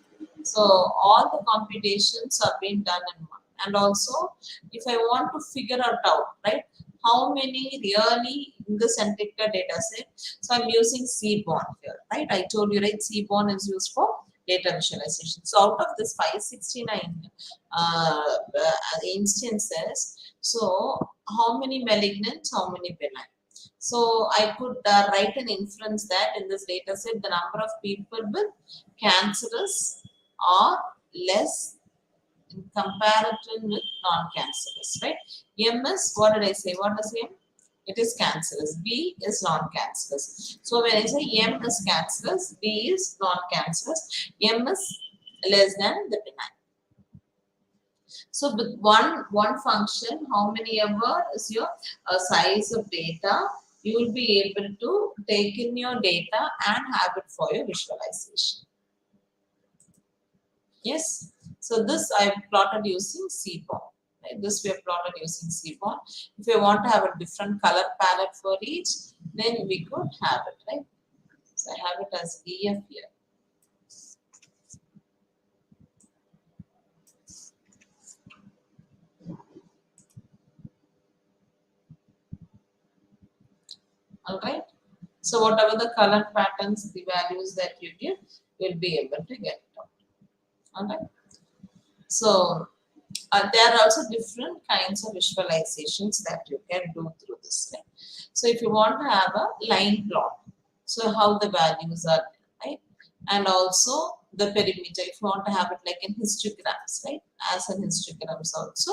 So all the computations are being done in one. And also, if I want to figure out, right, how many really in this entire data set, so I'm using Seaborn here, right? I told you, right, Seaborn is used for data visualization. So out of this 569 instances, so how many malignant, how many benign? So I could write an inference that in this data set, the number of people with cancerous are less in comparison with non-cancerous, right? M is, what did I say? What is M? It is cancerous. B is non-cancerous. So when I say M is cancerous, B is non-cancerous, M is less than the benign. So with one function, how many ever is your size of data, you will be able to take in your data and have it for your visualization. Yes. So this I plotted using Seaborn. Right? This we have plotted using Seaborn. If you want to have a different color palette for each, then we could have it, right? So I have it as EF here. Alright. So whatever the color patterns, the values that you give, you'll be able to get it out. Alright. So there are also different kinds of visualizations that you can do through this. Right? So if you want to have a line plot, so how the values are, right? And also the perimeter, if you want to have it like in histograms, right? As in histograms also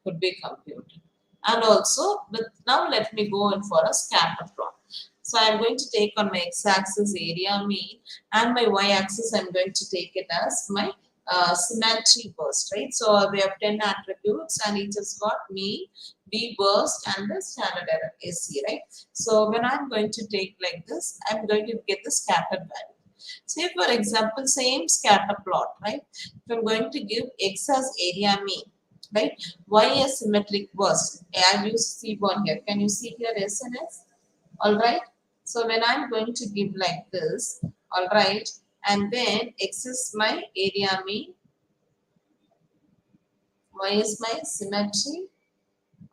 could be computed. And also, but now let me go in for a scatter plot. So I'm going to take on my x-axis area mean, and my y-axis I'm going to take it as my symmetry burst, right? So we have 10 attributes and each has got mean, B burst and the standard error AC, right? So when I'm going to take like this, I'm going to get the scattered value. Say for example, same scatter plot, right? If I'm going to give x as area mean, right? Y as symmetric burst. I've used Seaborn here. Can you see here S and S? All right. So when I'm going to give like this, all right, and then x is my area mean, y is my symmetry,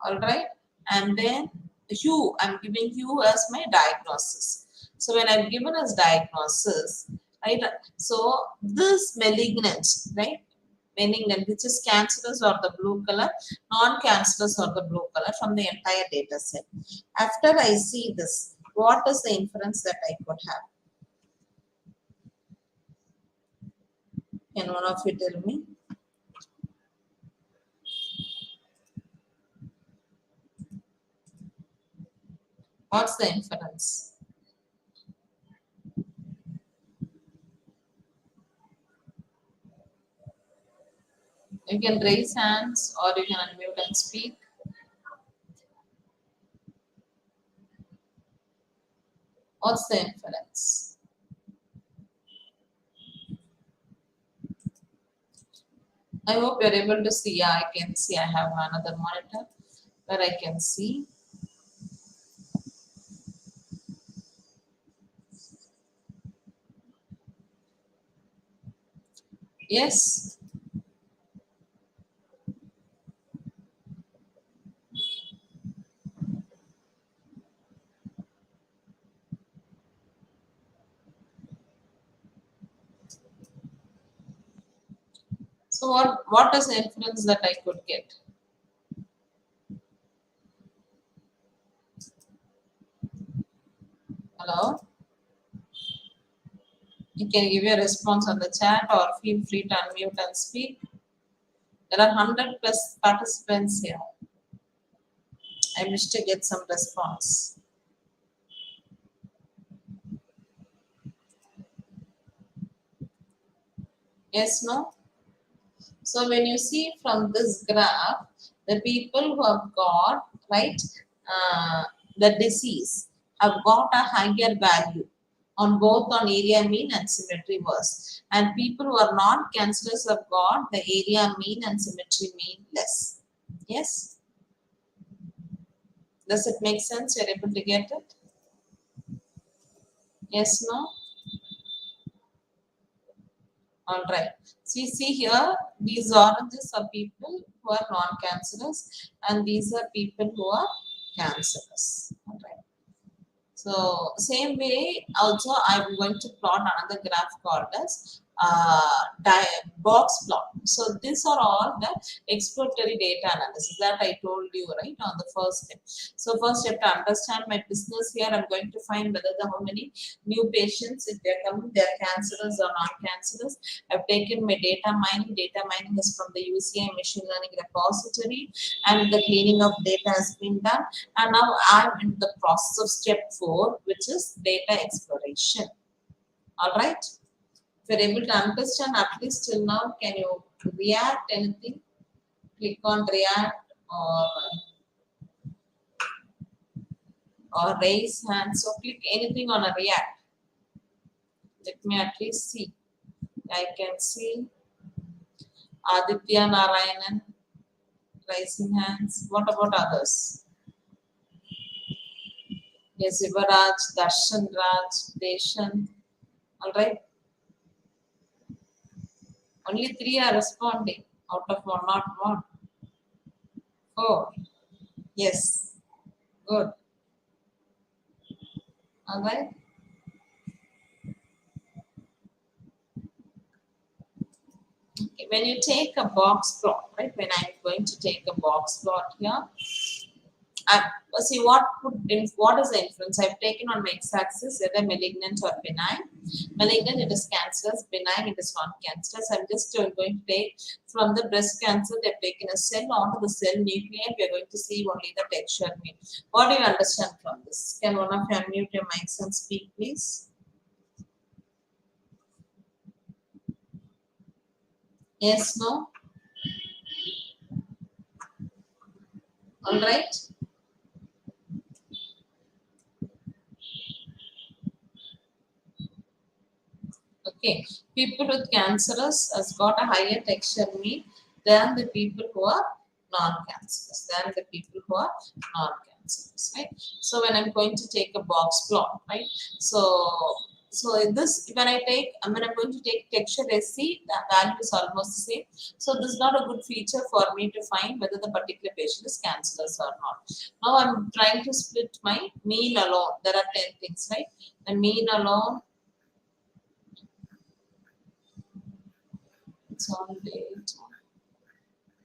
all right, and then hue, I'm giving hue as my diagnosis. So when I'm given as diagnosis, right, so this malignant, right, malignant, which is cancerous or the blue color, non-cancerous or the blue color from the entire data set. After I see this, what is the inference that I could have? Can one of you tell me? What's the inference? You can raise hands or you can unmute and speak. What's the inference? I hope you're able to see. Yeah, I can see. I have another monitor where I can see. Yes. So what is the inference that I could get? Hello? You can give your response on the chat or feel free to unmute and speak. There are 100 plus participants here. I wish to get some response. Yes, no? So when you see from this graph, the people who have got, right, the disease have got a higher value on both on area mean and symmetry burst. And people who are not cancerous have got the area mean and symmetry mean less. Yes? Does it make sense? You're able to get it? Yes, no? All right. So you see here, these oranges are people who are non-cancerous and these are people who are cancerous. All right. So same way also I'm going to plot another graph called as box plot. So these are all the exploratory data analysis that I told you right on the first step. So first you have to understand my business here. I'm going to find whether how many new patients, if they're coming, they're cancerous or non-cancerous. I've taken my data mining. Data mining is from the UCI machine learning repository and the cleaning of data has been done. And now I'm in the process of step 4, which is data exploration. All right. If you're able to understand at least till now, can you react anything? click on react or raise hand. So click anything on a react. Let me at least see. I can see Aditya Narayanan raising hands. What about others? Yes, Yuvaraj, Darshan Raj, Deshan. All right. Only 3 are responding out of 101. 4. Yes. Good. All right. Okay. When you take a box plot, right? When I'm going to take a box plot here, see what is the influence I've taken on my x-axis, whether malignant or benign. Malignant, it is cancerous. Benign, it is non-cancerous. I'm just going to take from the breast cancer. They've taken a cell onto the cell nuclei. We are going to see only the texture. What do you understand from this? Can one of you unmute your mics and speak, please? Yes, no? All right. Okay, people with cancerous has got a higher texture mean than the people who are non-cancerous, right? So when I'm going to take a box plot, right? So in this, when I'm going to take texture SC, the value is almost the same. So this is not a good feature for me to find whether the particular patient is cancerous or not. Now I'm trying to split my mean alone. There are 10 things, right? The mean alone, it's on date.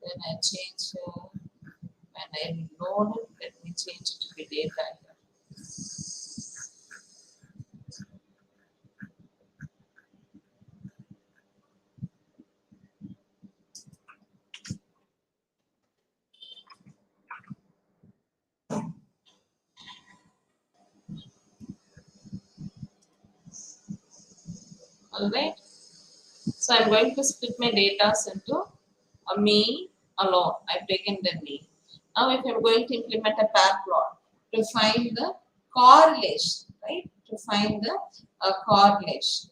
Then I change when I load it, let me change it to be data here. Alright. So I'm going to split my data into a mean alone. I've taken the mean. Now if I'm going to implement a pair plot to find the correlation, right? To find the correlation.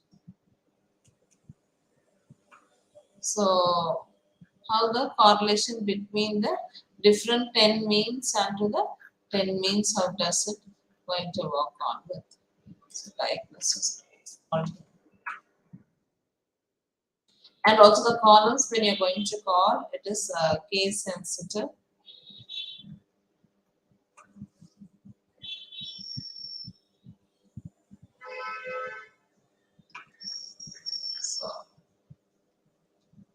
So how the correlation between the different 10 means and to the 10 means, how does it going to work on with? So diagnosis. And also the columns, when you're going to call, it is case sensitive. So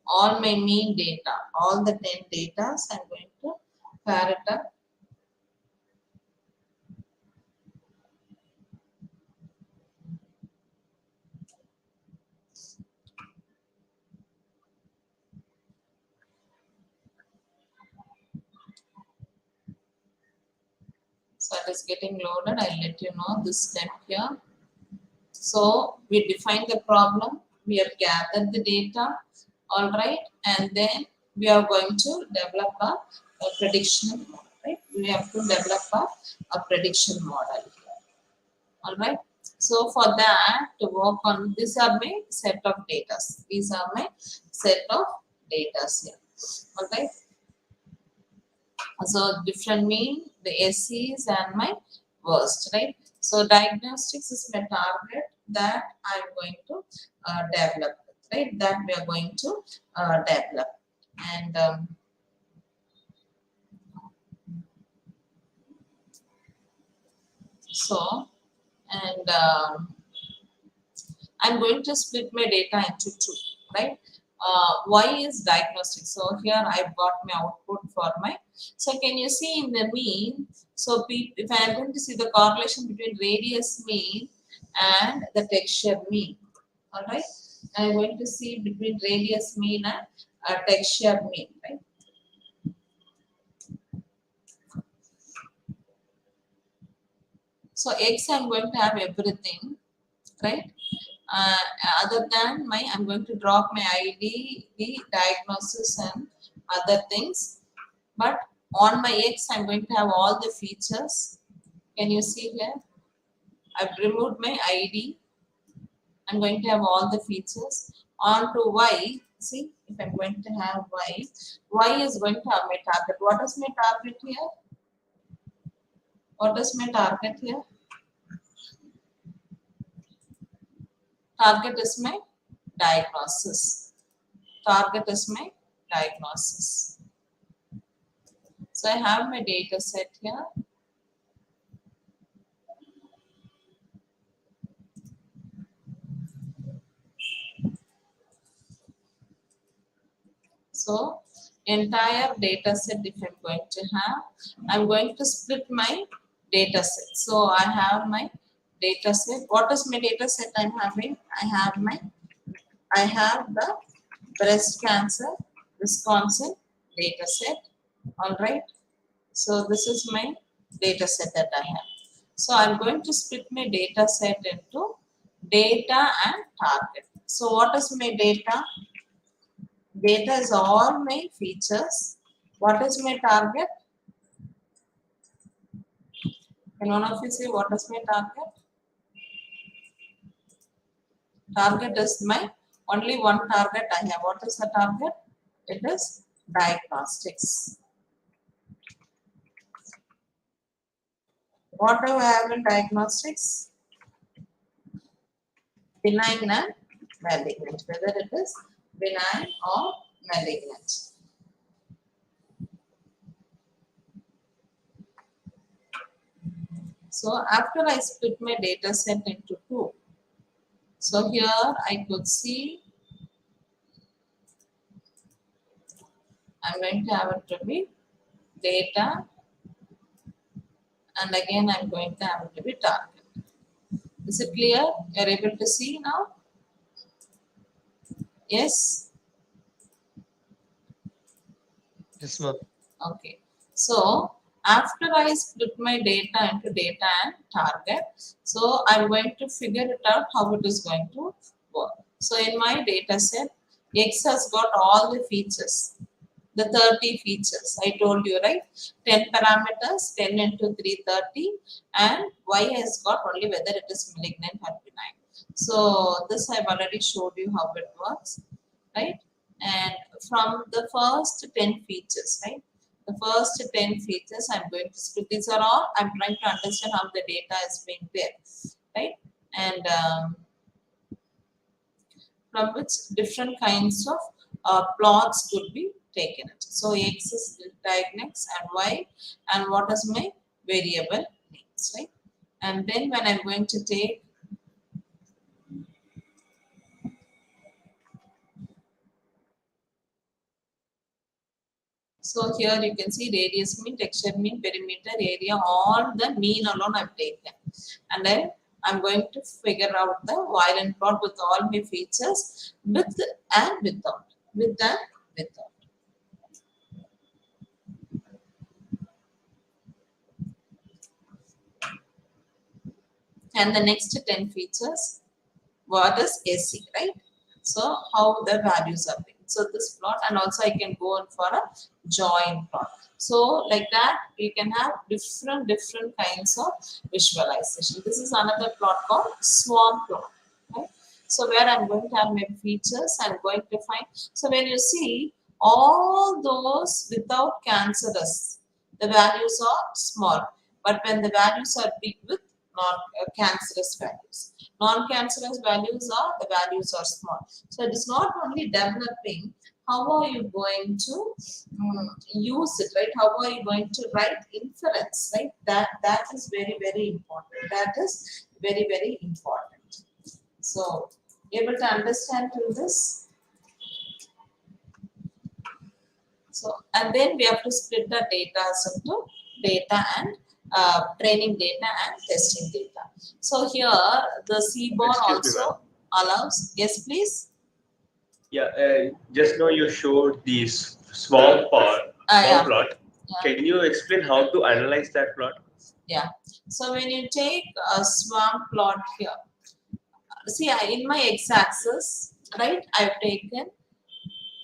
all my mean data, all the 10 data, I'm going to pair it up. So it is getting loaded. I'll let you know this step here. So we define the problem, we have gathered the data, all right, and then we are going to develop a prediction model, right? We have to develop a prediction model here, all right. So for that, to work on, these are my set of data. These are my set of data here, all right. So different mean, the SCs and my worst, right? So diagnostics is my target that I'm going to develop, right? That we are going to develop. And I'm going to split my data into two, right? Y is diagnostic. So here I've got my output for my. So can you see in the mean? So if I am going to see the correlation between radius mean and the texture mean, all right? I'm going to see between radius mean and texture mean, right? So X, I'm going to have everything, right? Other than I'm going to drop my ID, the diagnosis and other things. But on my X, I'm going to have all the features. Can you see here? I've removed my ID. I'm going to have all the features. On to Y, see, if I'm going to have Y is going to have my target. What is my target here? What is my target here? Target is my diagnosis. Target is my diagnosis. So I have my data set here. So entire data set if I'm going to have, I'm going to split my data set. So I have my data set. What is my data set I'm having? I have the breast cancer Wisconsin data set. All right. So this is my data set that I have. So I'm going to split my data set into data and target. So what is my data? Data is all my features. What is my target? Can one of you say what is my target? Target is my only one target I have. What is the target? It is diagnostics. What do I have in diagnostics? Benign and malignant. Whether it is benign or malignant. So after I split my data set into two, so here I could see I'm going to have it to be data, and again I'm going to have it to be target. Is it clear? You're able to see now? Yes? Yes, ma'am. Okay. So after I split my data into data and target, so I'm going to figure it out how it is going to work. So in my data set, X has got all the features, the 30 features. I told you, right? 10 parameters, 10 into 330, and Y has got only whether it is malignant or benign. So this I've already showed you how it works, right? And from the first 10 features, right? The first 10 features I'm going to split. These are all I'm trying to understand how the data is being there, right? And from which different kinds of plots could be taken. So X is diagnostics and Y, and what is my variable names, right? And then when I'm going to take so here you can see radius mean, texture mean, perimeter, area, all the mean alone I've taken. And then I'm going to figure out the violin plot with all my features with and without. With and without. And the next 10 features, what is SE, right? So how the values are being. So this plot, and also I can go on for a join plot. So like that, you can have different kinds of visualization. This is another plot called swarm plot, right? So where I'm going to have my features, I'm going to find. So when you see all those without cancerous, the values are small. But when the values are big with non-cancerous values. Non-cancerous values are, the values are small. So it is not only developing, how are you going to use it, right? How are you going to write inference, right? That is very important. That is very important. So, able to understand through this? So, and then we have to split the data into data and training data and testing data. So here the CBOR Excuse me, also allows. Yes, please. Yeah, just now you showed the swarm plot. Yeah. Can you explain how to analyze that plot? Yeah. So when you take a swarm plot here, see in my x-axis, right? I've taken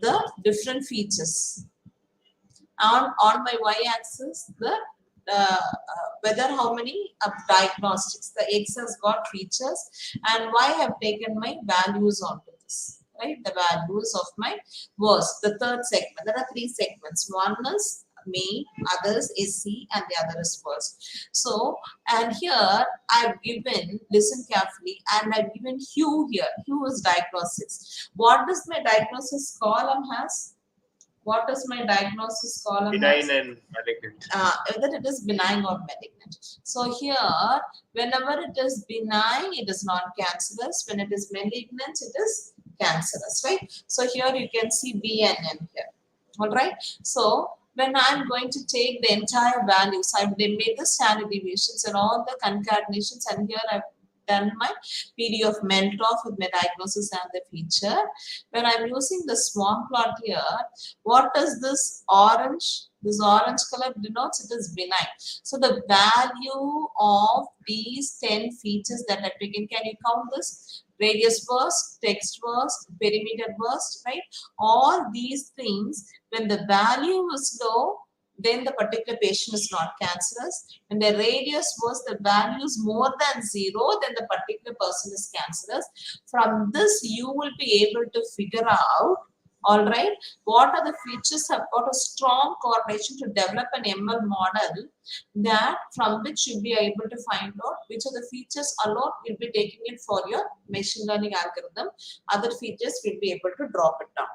the different features. On my y-axis, the whether how many diagnostics. The X has got features, and Y have taken my values onto this, right? The values of my worst. The third segment. There are three segments. One is main, others is C, and the other is worst. So, and here I've given, listen carefully, and I've given hue here. Hue is diagnostics. What does my diagnosis column has? What does my diagnosis column Benign has? and malignant. Whether it is benign or malignant. So here, whenever it is benign, it is non-cancerous. When it is malignant, it is cancerous, right? So here you can see B and M here. All right. So when I'm going to take the entire values, I've made the standard deviations and all the concatenations, and here I've done my PDF meant off with my diagnosis and the feature. When I'm using the swarm plot here, what does this orange color denotes? It is benign. So the value of these 10 features that I've taken, can you count this? Radius burst, text burst, perimeter burst, right? All these things, when the value is low, then the particular patient is not cancerous. When the radius was the value is more than 0, then the particular person is cancerous. From this, you will be able to figure out, all right, what are the features have got a strong correlation to develop an ML model that from which you'll be able to find out which of the features alone will be taking it for your machine learning algorithm. Other features will be able to drop it down.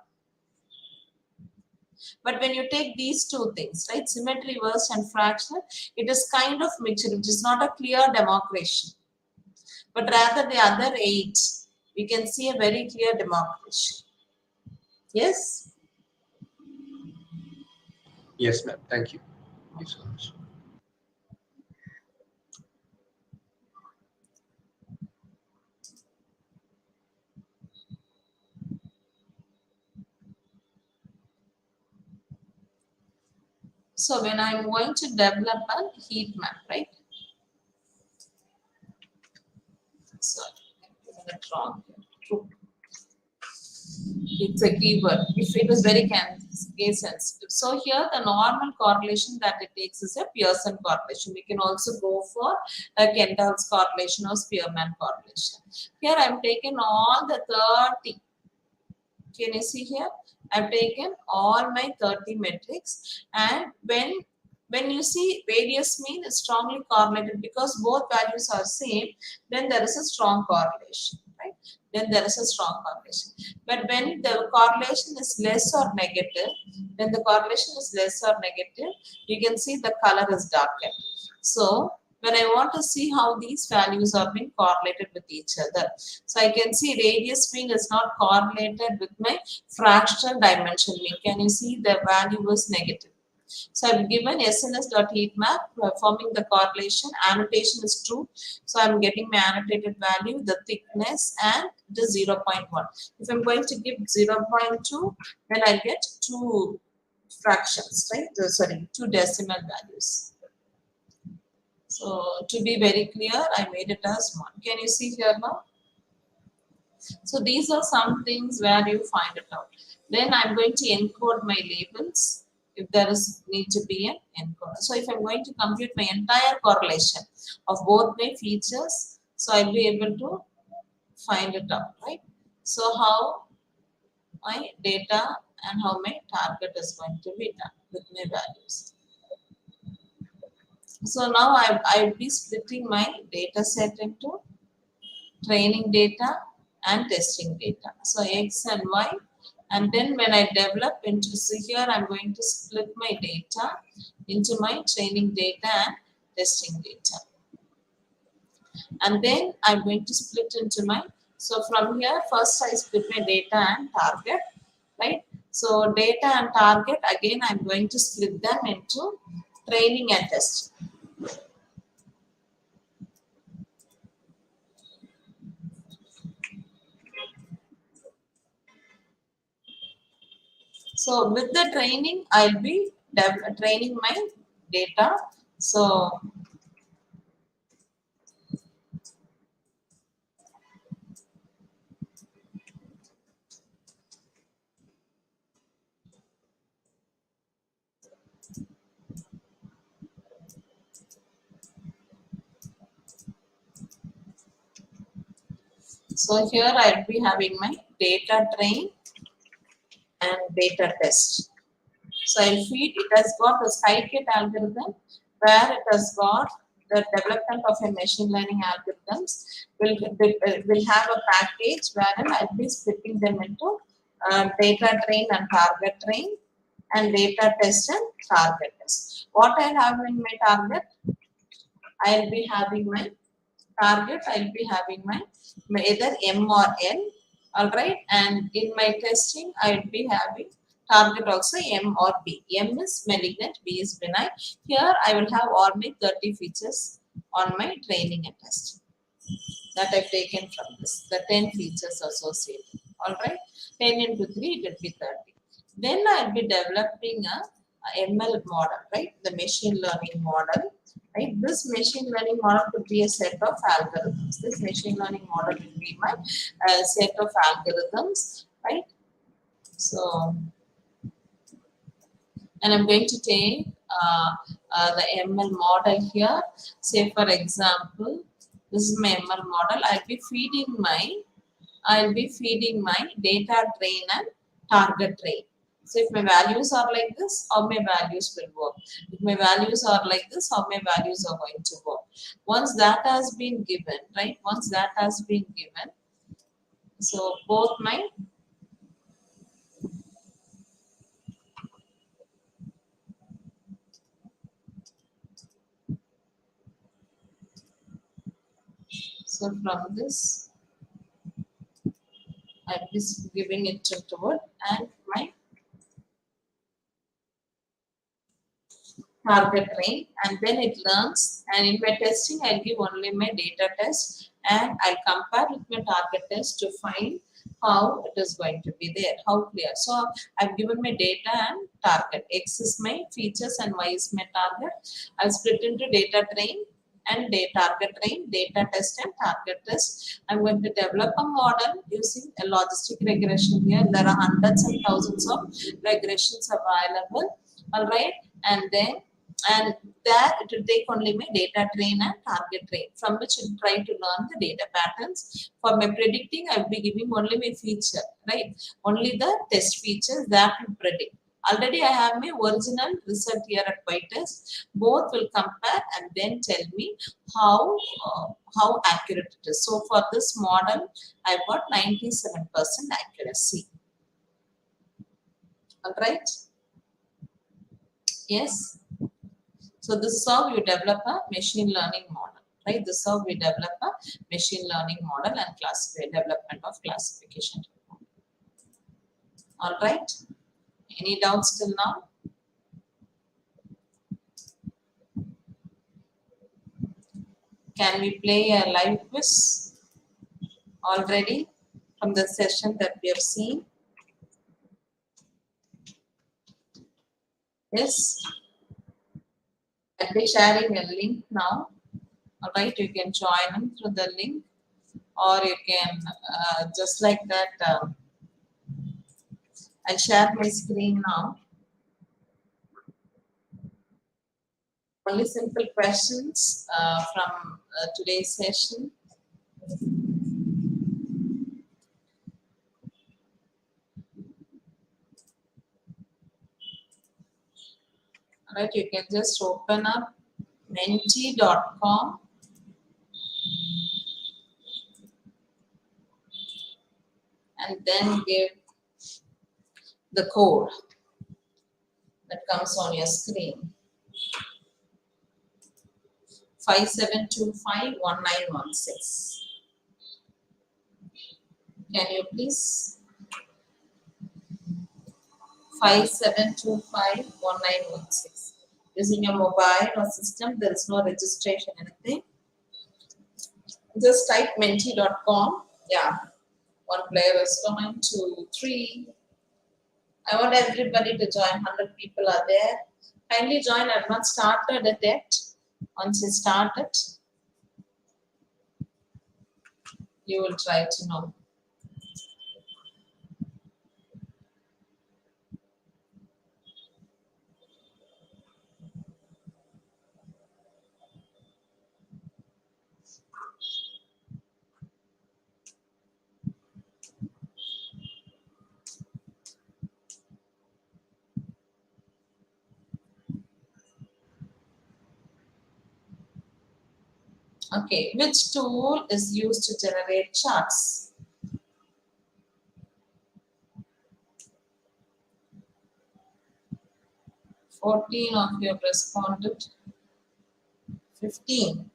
But when you take these two things, right, symmetry, worst, and fractional, it is kind of mixture, which is not a clear demarcation. But rather the other 8, we can see a very clear demarcation. Yes? Yes, ma'am. Thank you. Thank you so much. So when I'm going to develop a heat map, right? Sorry, I'm giving it wrong here. True. It's a keyword. If it was very case sensitive. So here the normal correlation that it takes is a Pearson correlation. We can also go for a Kendall's correlation or Spearman correlation. Here I'm taking all the 30. Can you see here? I've taken all my 30 metrics, and when you see radius mean is strongly correlated because both values are same, then there is a strong correlation, right? Then there is a strong correlation. But when the correlation is less or negative, when the correlation is less or negative, you can see the color is darker. So when I want to see how these values are being correlated with each other. So I can see radius mean is not correlated with my fractional dimension mean. Can you see the value was negative? So I've given SNS.heatmap forming the correlation. Annotation is true. So I'm getting my annotated value, the thickness, and the 0.1. If I'm going to give 0.2, then I'll get 2 fractions, right? Sorry, 2 decimal values. So to be very clear, I made it as 1. Can you see here now? So these are some things where you find it out. Then I'm going to encode my labels if there is need to be an encoder. So if I'm going to compute my entire correlation of both my features, so I'll be able to find it out, right? So how my data and how my target is going to be done with my values. So now I'll be splitting my data set into training data and testing data. So X and Y. And then when I develop into, so here I'm going to split my data into my training data and testing data. And then I'm going to split into my, so from here first I split my data and target, right? So data and target, again I'm going to split them into training and testing. So with the training, I'll be training my data. So So here I'll be having my data train and data test. So I'll feed, it has got the SkyKit algorithm where it has got the development of a machine learning algorithms. Will have a package wherein I'll be splitting them into data train and target train and data test and target test. What I have in my target, I'll be having my target, I'll be having my either M or N, alright, and in my testing, I'll be having target also M or B. M is malignant, B is benign. Here, I will have all my 30 features on my training and testing that I've taken from this, the 10 features associated, alright, 10 into 3, it will be 30. Then I'll be developing a ML model, right, the machine learning model. Right, this machine learning model could be a set of algorithms. This machine learning model will be my set of algorithms, right? So, and I'm going to take the ML model here. Say, for example, this is my ML model. I'll be feeding my data train and target train. So if my values are like this, how my values will work. If my values are like this, how my values are going to work. Once that has been given, right? Once that has been given, so both my so from this, I'll be giving it toward and my target train, and then it learns, and in my testing I'll give only my data test and I'll compare with my target test to find how it is going to be there, how clear. So I've given my data and target. X is my features and Y is my target. I'll split into data train and target train, data test and target test. I'm going to develop a model using a logistic regression here. There are hundreds and thousands of regressions available. Alright, and then there it will take only my data train and target train, from which it will try to learn the data patterns. For my predicting, I will be giving only my feature, right? Only the test features that will predict. Already I have my original result here at PyTest. Both will compare and then tell me how accurate it is. So for this model, I've got 97% accuracy. Alright? Yes. So this is how you develop a machine learning model, right? This is how we develop a machine learning model and development of classification. All right. Any doubts till now? Can we play a live quiz already from the session that we have seen? Yes. I'll be sharing a link now. All right, you can join them through the link, or you can just like that. I'll share my screen now. Only simple questions from today's session. All right, you can just open up menti.com and then give the code that comes on your screen. 57251916. Can you please? 57251916. Using your mobile or system, there is no registration, anything. Just type menti.com. Yeah. One player is joined, 2, 3. I want everybody to join. 100 people are there. Kindly join. I have not started it yet. Once you start it, you will try to know. Okay, which tool is used to generate charts? Fourteen of you have responded. 15.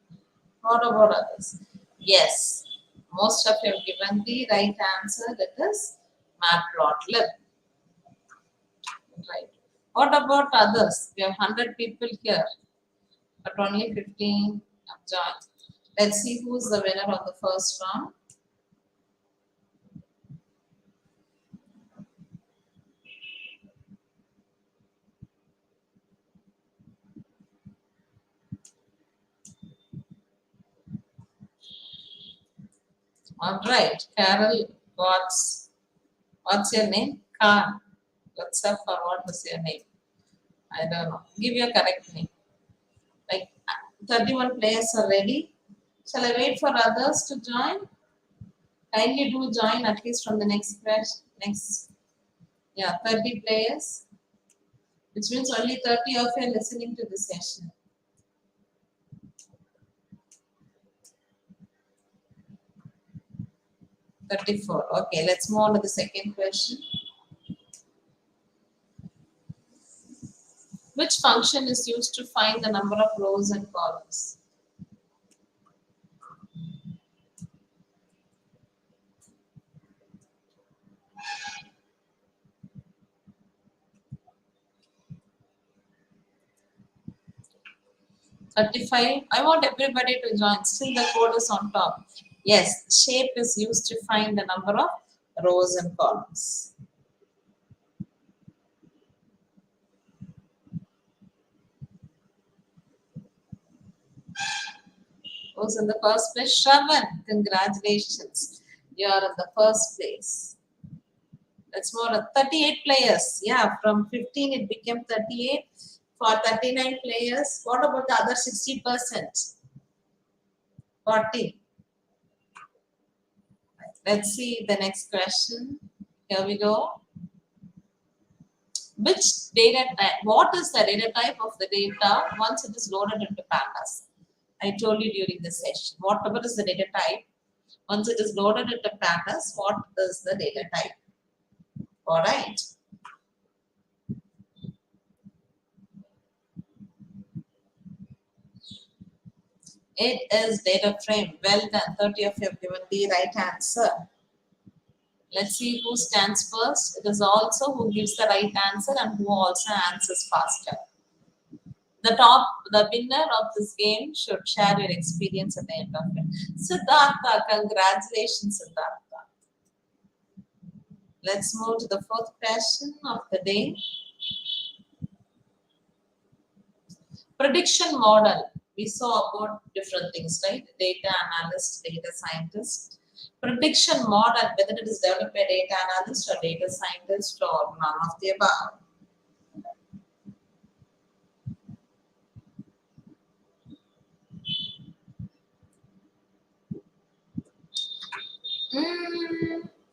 What about others? Yes, most of you have given the right answer. That is Matplotlib. Right. What about others? We have 100 people here, but only 15 have joined. Let's see who's the winner of the first round. All right, Carol, what's your name? Khan. What's up or what was your name? I don't know. Give your correct name. Like 31 players are ready. Shall I wait for others to join? Kindly do join at least from the next question. Yeah, 30 players, which means only 30 of you are listening to the session. $34. Okay, let's move on to the second question. Which function is used to find the number of rows and columns? $35. I want everybody to join. Still the code is on top. Yes, shape is used to find the number of rows and columns. Who's in the first place? Shravan, congratulations. You are in the first place. That's more 38 players. Yeah, from 15 it became 38. For 39 players, what about the other 60%? 40. Let's see the next question. Here we go. Which data type, what is the data type of the data once it is loaded into pandas? I told you during the session. Whatever is the data type, once it is loaded into pandas, what is the data type? All right. It is data frame. Well done. 30 of you have given the right answer. Let's see who stands first. It is also who gives the right answer and who also answers faster. The winner of this game should share your experience at the end of it. Siddhartha, congratulations, Siddhartha. Let's move to the fourth question of the day. Prediction model. We saw about different things, right? Data analyst, data scientist. Prediction model, whether it is developed by data analyst or data scientist or none of the above.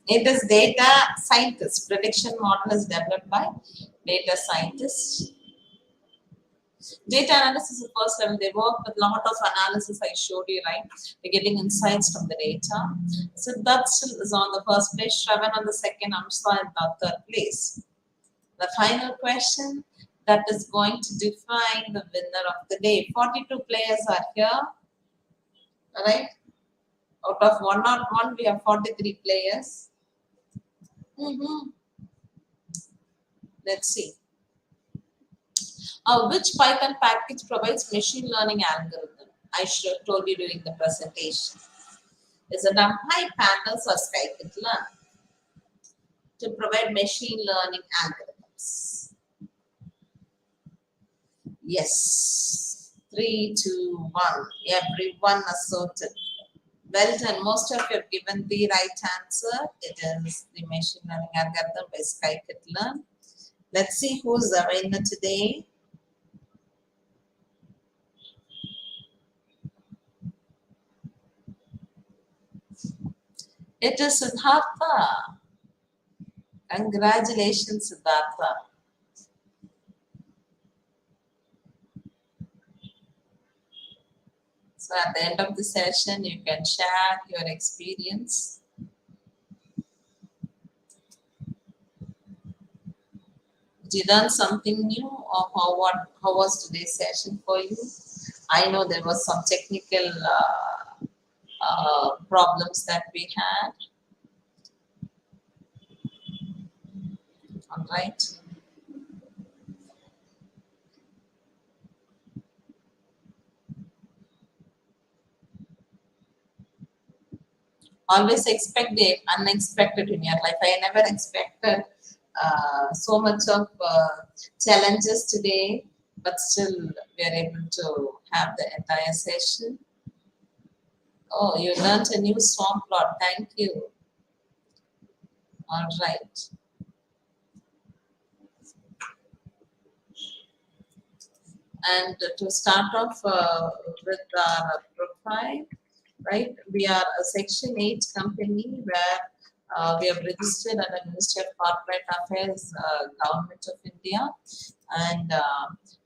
It is data scientist. Prediction model is developed by data scientists. Data analysis is the first level. They work with a lot of analysis. I showed you, right? They're getting insights from the data. So that still is on the first place. Shravan on the second. Amsa in the third place. The final question that is going to define the winner of the day. 42 players are here. All right. Out of 101, we have 43 players. Let's see. Which Python package provides machine learning algorithm? I should have told you during the presentation. Is it NumPy, Pandas, or Scikit-learn to provide machine learning algorithms? Yes. 3, 2, 1. Everyone asserted. Well done. Most of you have given the right answer. It is the machine learning algorithm by Scikit-learn. Let's see who's the winner today. It is Siddhartha. Congratulations, Siddhartha. So at the end of the session, you can share your experience. Did you learn something new, or how was today's session for you? I know there was some technical problems that we had. All right. Always expect the unexpected in your life. I never expected so much of challenges today, but still we are able to have the entire session. Oh, you learned a new song plot. Thank you. All right. And to start off with our profile, right? We are a Section 8 company where we have registered under Ministry of Corporate Affairs, Government of India. And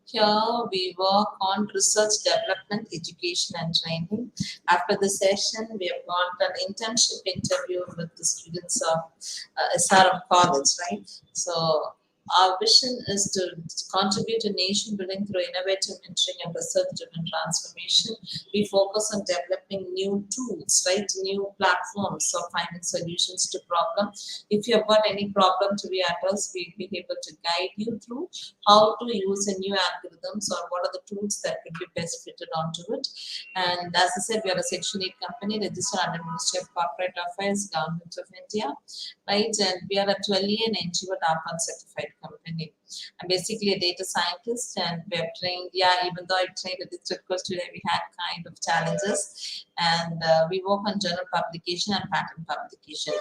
here we work on research development, education and training. After the session, we have got an internship interview with the students of SRM College, right? So our vision is to contribute to nation building through innovative mentoring and research-driven transformation. We focus on developing new tools, right? New platforms for finding solutions to problems. If you have got any problem to be at us, we'll be able to guide you through how to use a new algorithms or what are the tools that could be best fitted onto it. And as I said, we are a Section 8 company registered under Ministry of Corporate Affairs, Government of India, right? And we are a 12-year NGO DARPA certified company. I'm basically a data scientist, and we have trained, even though I trained at district course today, we had kind of challenges. And we work on journal publication and patent publication.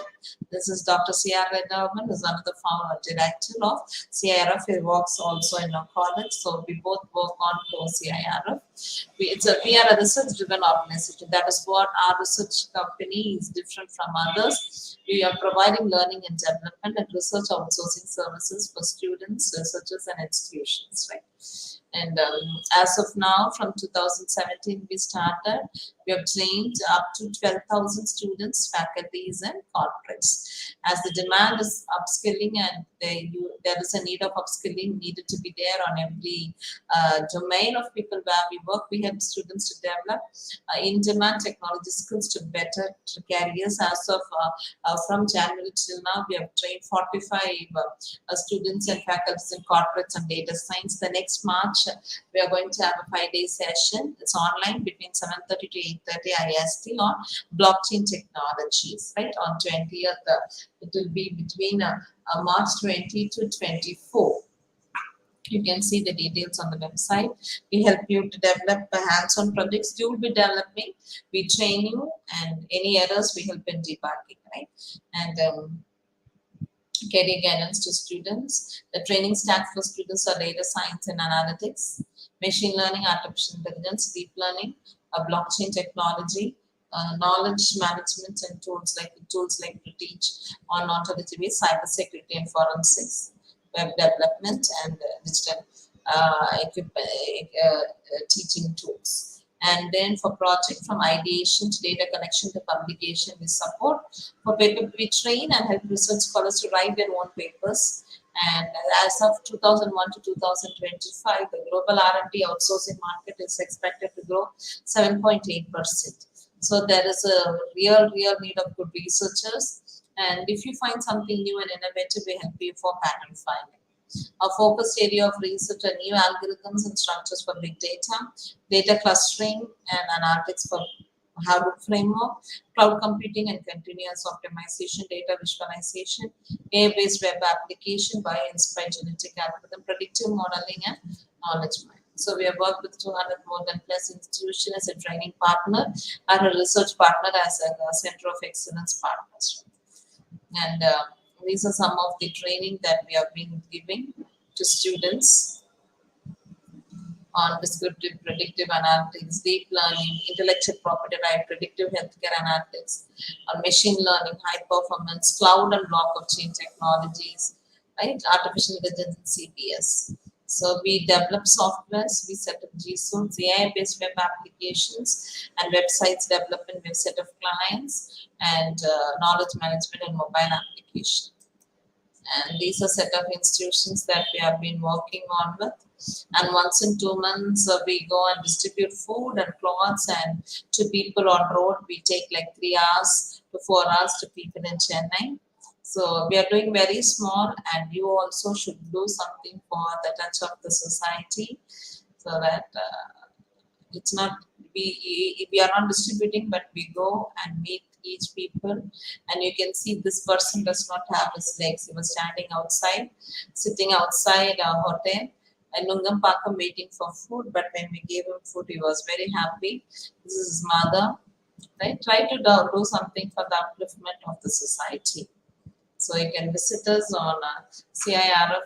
This is Dr. CR who is another founder director of CIRF. He works also in our college, so we both work on CIRF. We are a research-driven organization. That is what our research company is different from others. We are providing learning and development and research outsourcing services for students, researchers, and institutions, right? And as of now, from 2017, we started. We have trained up to 12,000 students, faculties, and corporates. As the demand is upskilling and there is a need of upskilling needed to be there on every domain of people where we work, we help students to develop in-demand technology skills to better careers. As of from January till now, we have trained 45 students and faculties and corporates on data science. The next March, we are going to have a 5-day session. It's online between 7:30 to 8:30 IST on blockchain technologies, right? On 20th, it will be between March 20 to 24. You can see the details on the website. We help you to develop hands-on projects you will be developing. We train you, and any errors we help in debugging, right? And career guidance to students. The training stack for students are data science and analytics, machine learning, artificial intelligence, deep learning, blockchain technology, knowledge management and tools like to teach on ontology-based cybersecurity and forensics, web development, and digital teaching tools. And then for project from ideation to data connection to publication, we support. For paper, we train and help research scholars to write their own papers. And as of 2001 to 2025, the global R&D outsourcing market is expected to grow 7.8%. So there is a real need of good researchers. And if you find something new and innovative, we help you for patent filing. A focused area of research are new algorithms and structures for big data, data clustering and analytics for Hadoop framework, cloud computing and continuous optimization, data visualization, AI-based web application, bio-inspired genetic algorithm, predictive modeling, and knowledge mining. So we have worked with 200 more than plus institutions as a training partner and a research partner as a center of excellence partners. And these are some of the training that we have been giving to students on descriptive predictive analytics, deep learning, intellectual property right, predictive healthcare analytics, on machine learning, high performance, cloud and blockchain technologies, right? Artificial intelligence and CPS. So we develop softwares, we set up GSOs, AI-based web applications, and websites development. We set of clients and knowledge management and mobile application. And these are set of institutions that we have been working on with. And once in 2 months, we go and distribute food and clothes and to people on road. We take like 3 hours to 4 hours to people in Chennai. So we are doing very small, and you also should do something for the touch of the society, so that it's not we are not distributing, but we go and meet each people. And you can see this person does not have his legs. He was standing outside, sitting outside our hotel, and Nungampakam waiting for food. But when we gave him food, he was very happy. This is his mother. Right? Try to do something for the upliftment of the society. So you can visit us on cirf.co.in.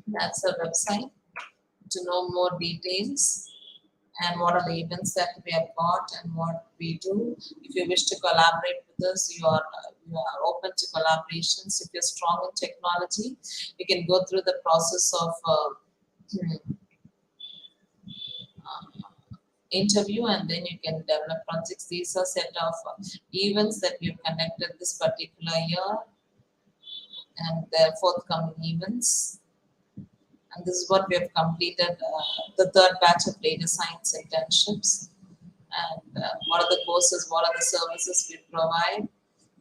That's our website to know more details and what are the events that we have got and what we do. If you wish to collaborate with us, you are open to collaborations. If you're strong in technology, you can go through the process of interview, and then you can develop projects. These are set of events that we've conducted this particular year, and their forthcoming events. And this is what we have completed, the 3rd batch of data science internships. And what are the courses, what are the services we provide,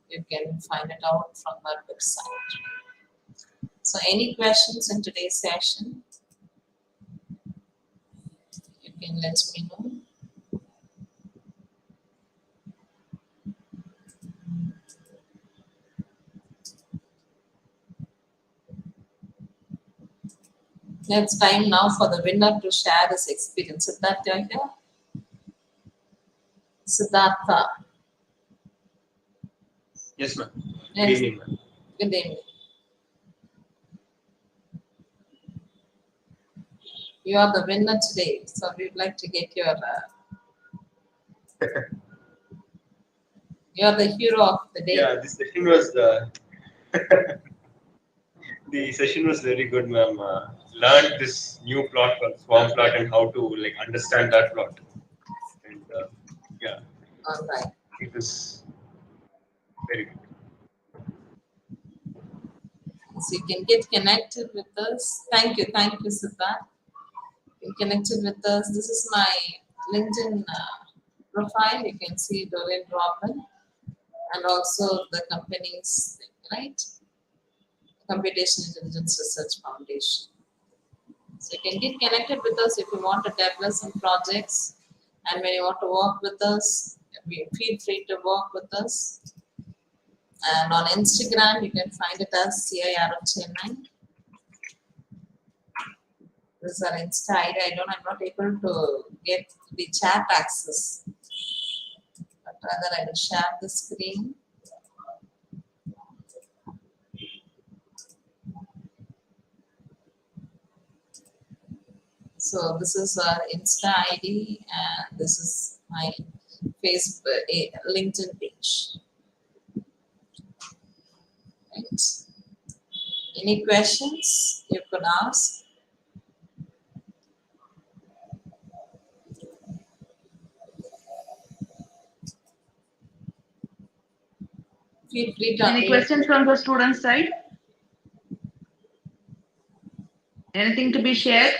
you can find it out from our website. So any questions in today's session, you can let me know. It's time now for the winner to share his experience. Siddhartha, you're here? Siddhartha. Yes, ma'am. Yes. Good evening, ma'am. Good evening. You are the winner today, so we'd like to get your. You are the hero of the day. Yeah, this session was the session was very good, ma'am. Learned this new plot called swarm plot and how to like understand that plot. And yeah, All right. it was very good. So you can get connected with us. Thank you, Siddharth. You connected with us. This is my LinkedIn profile. You can see Doreen Robin and also the company's thing, right? Computational Intelligence Research Foundation. So you can get connected with us if you want to develop some projects, and when you want to work with us, feel free to work with us. And on Instagram, you can find it as CIRF Chennai. This is our Insta ID. I'm not able to get the chat access, but rather I will share the screen. So this is our Insta ID, and this is my Facebook, LinkedIn page. Right. Any questions you could ask? Feel free to. Any questions from the student side? Anything to be shared?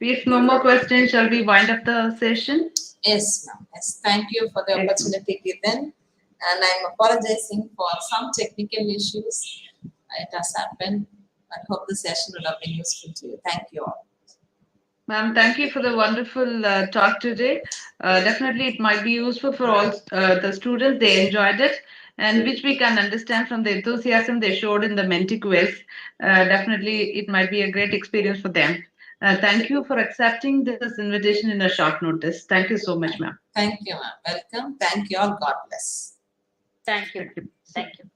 If no more questions, shall we wind up the session? Yes, ma'am. Yes, thank you for the opportunity given. And I'm apologizing for some technical issues. It has happened. I hope the session would have been useful to you. Thank you all. Ma'am, thank you for the wonderful talk today. Definitely, it might be useful for all the students. They enjoyed it, and which we can understand from the enthusiasm they showed in the Menti quiz. Definitely, it might be a great experience for them. Thank you for accepting this invitation in a short notice. Thank you so much, ma'am. Thank you, ma'am. Welcome. Thank you all. God bless. Thank you. Thank you.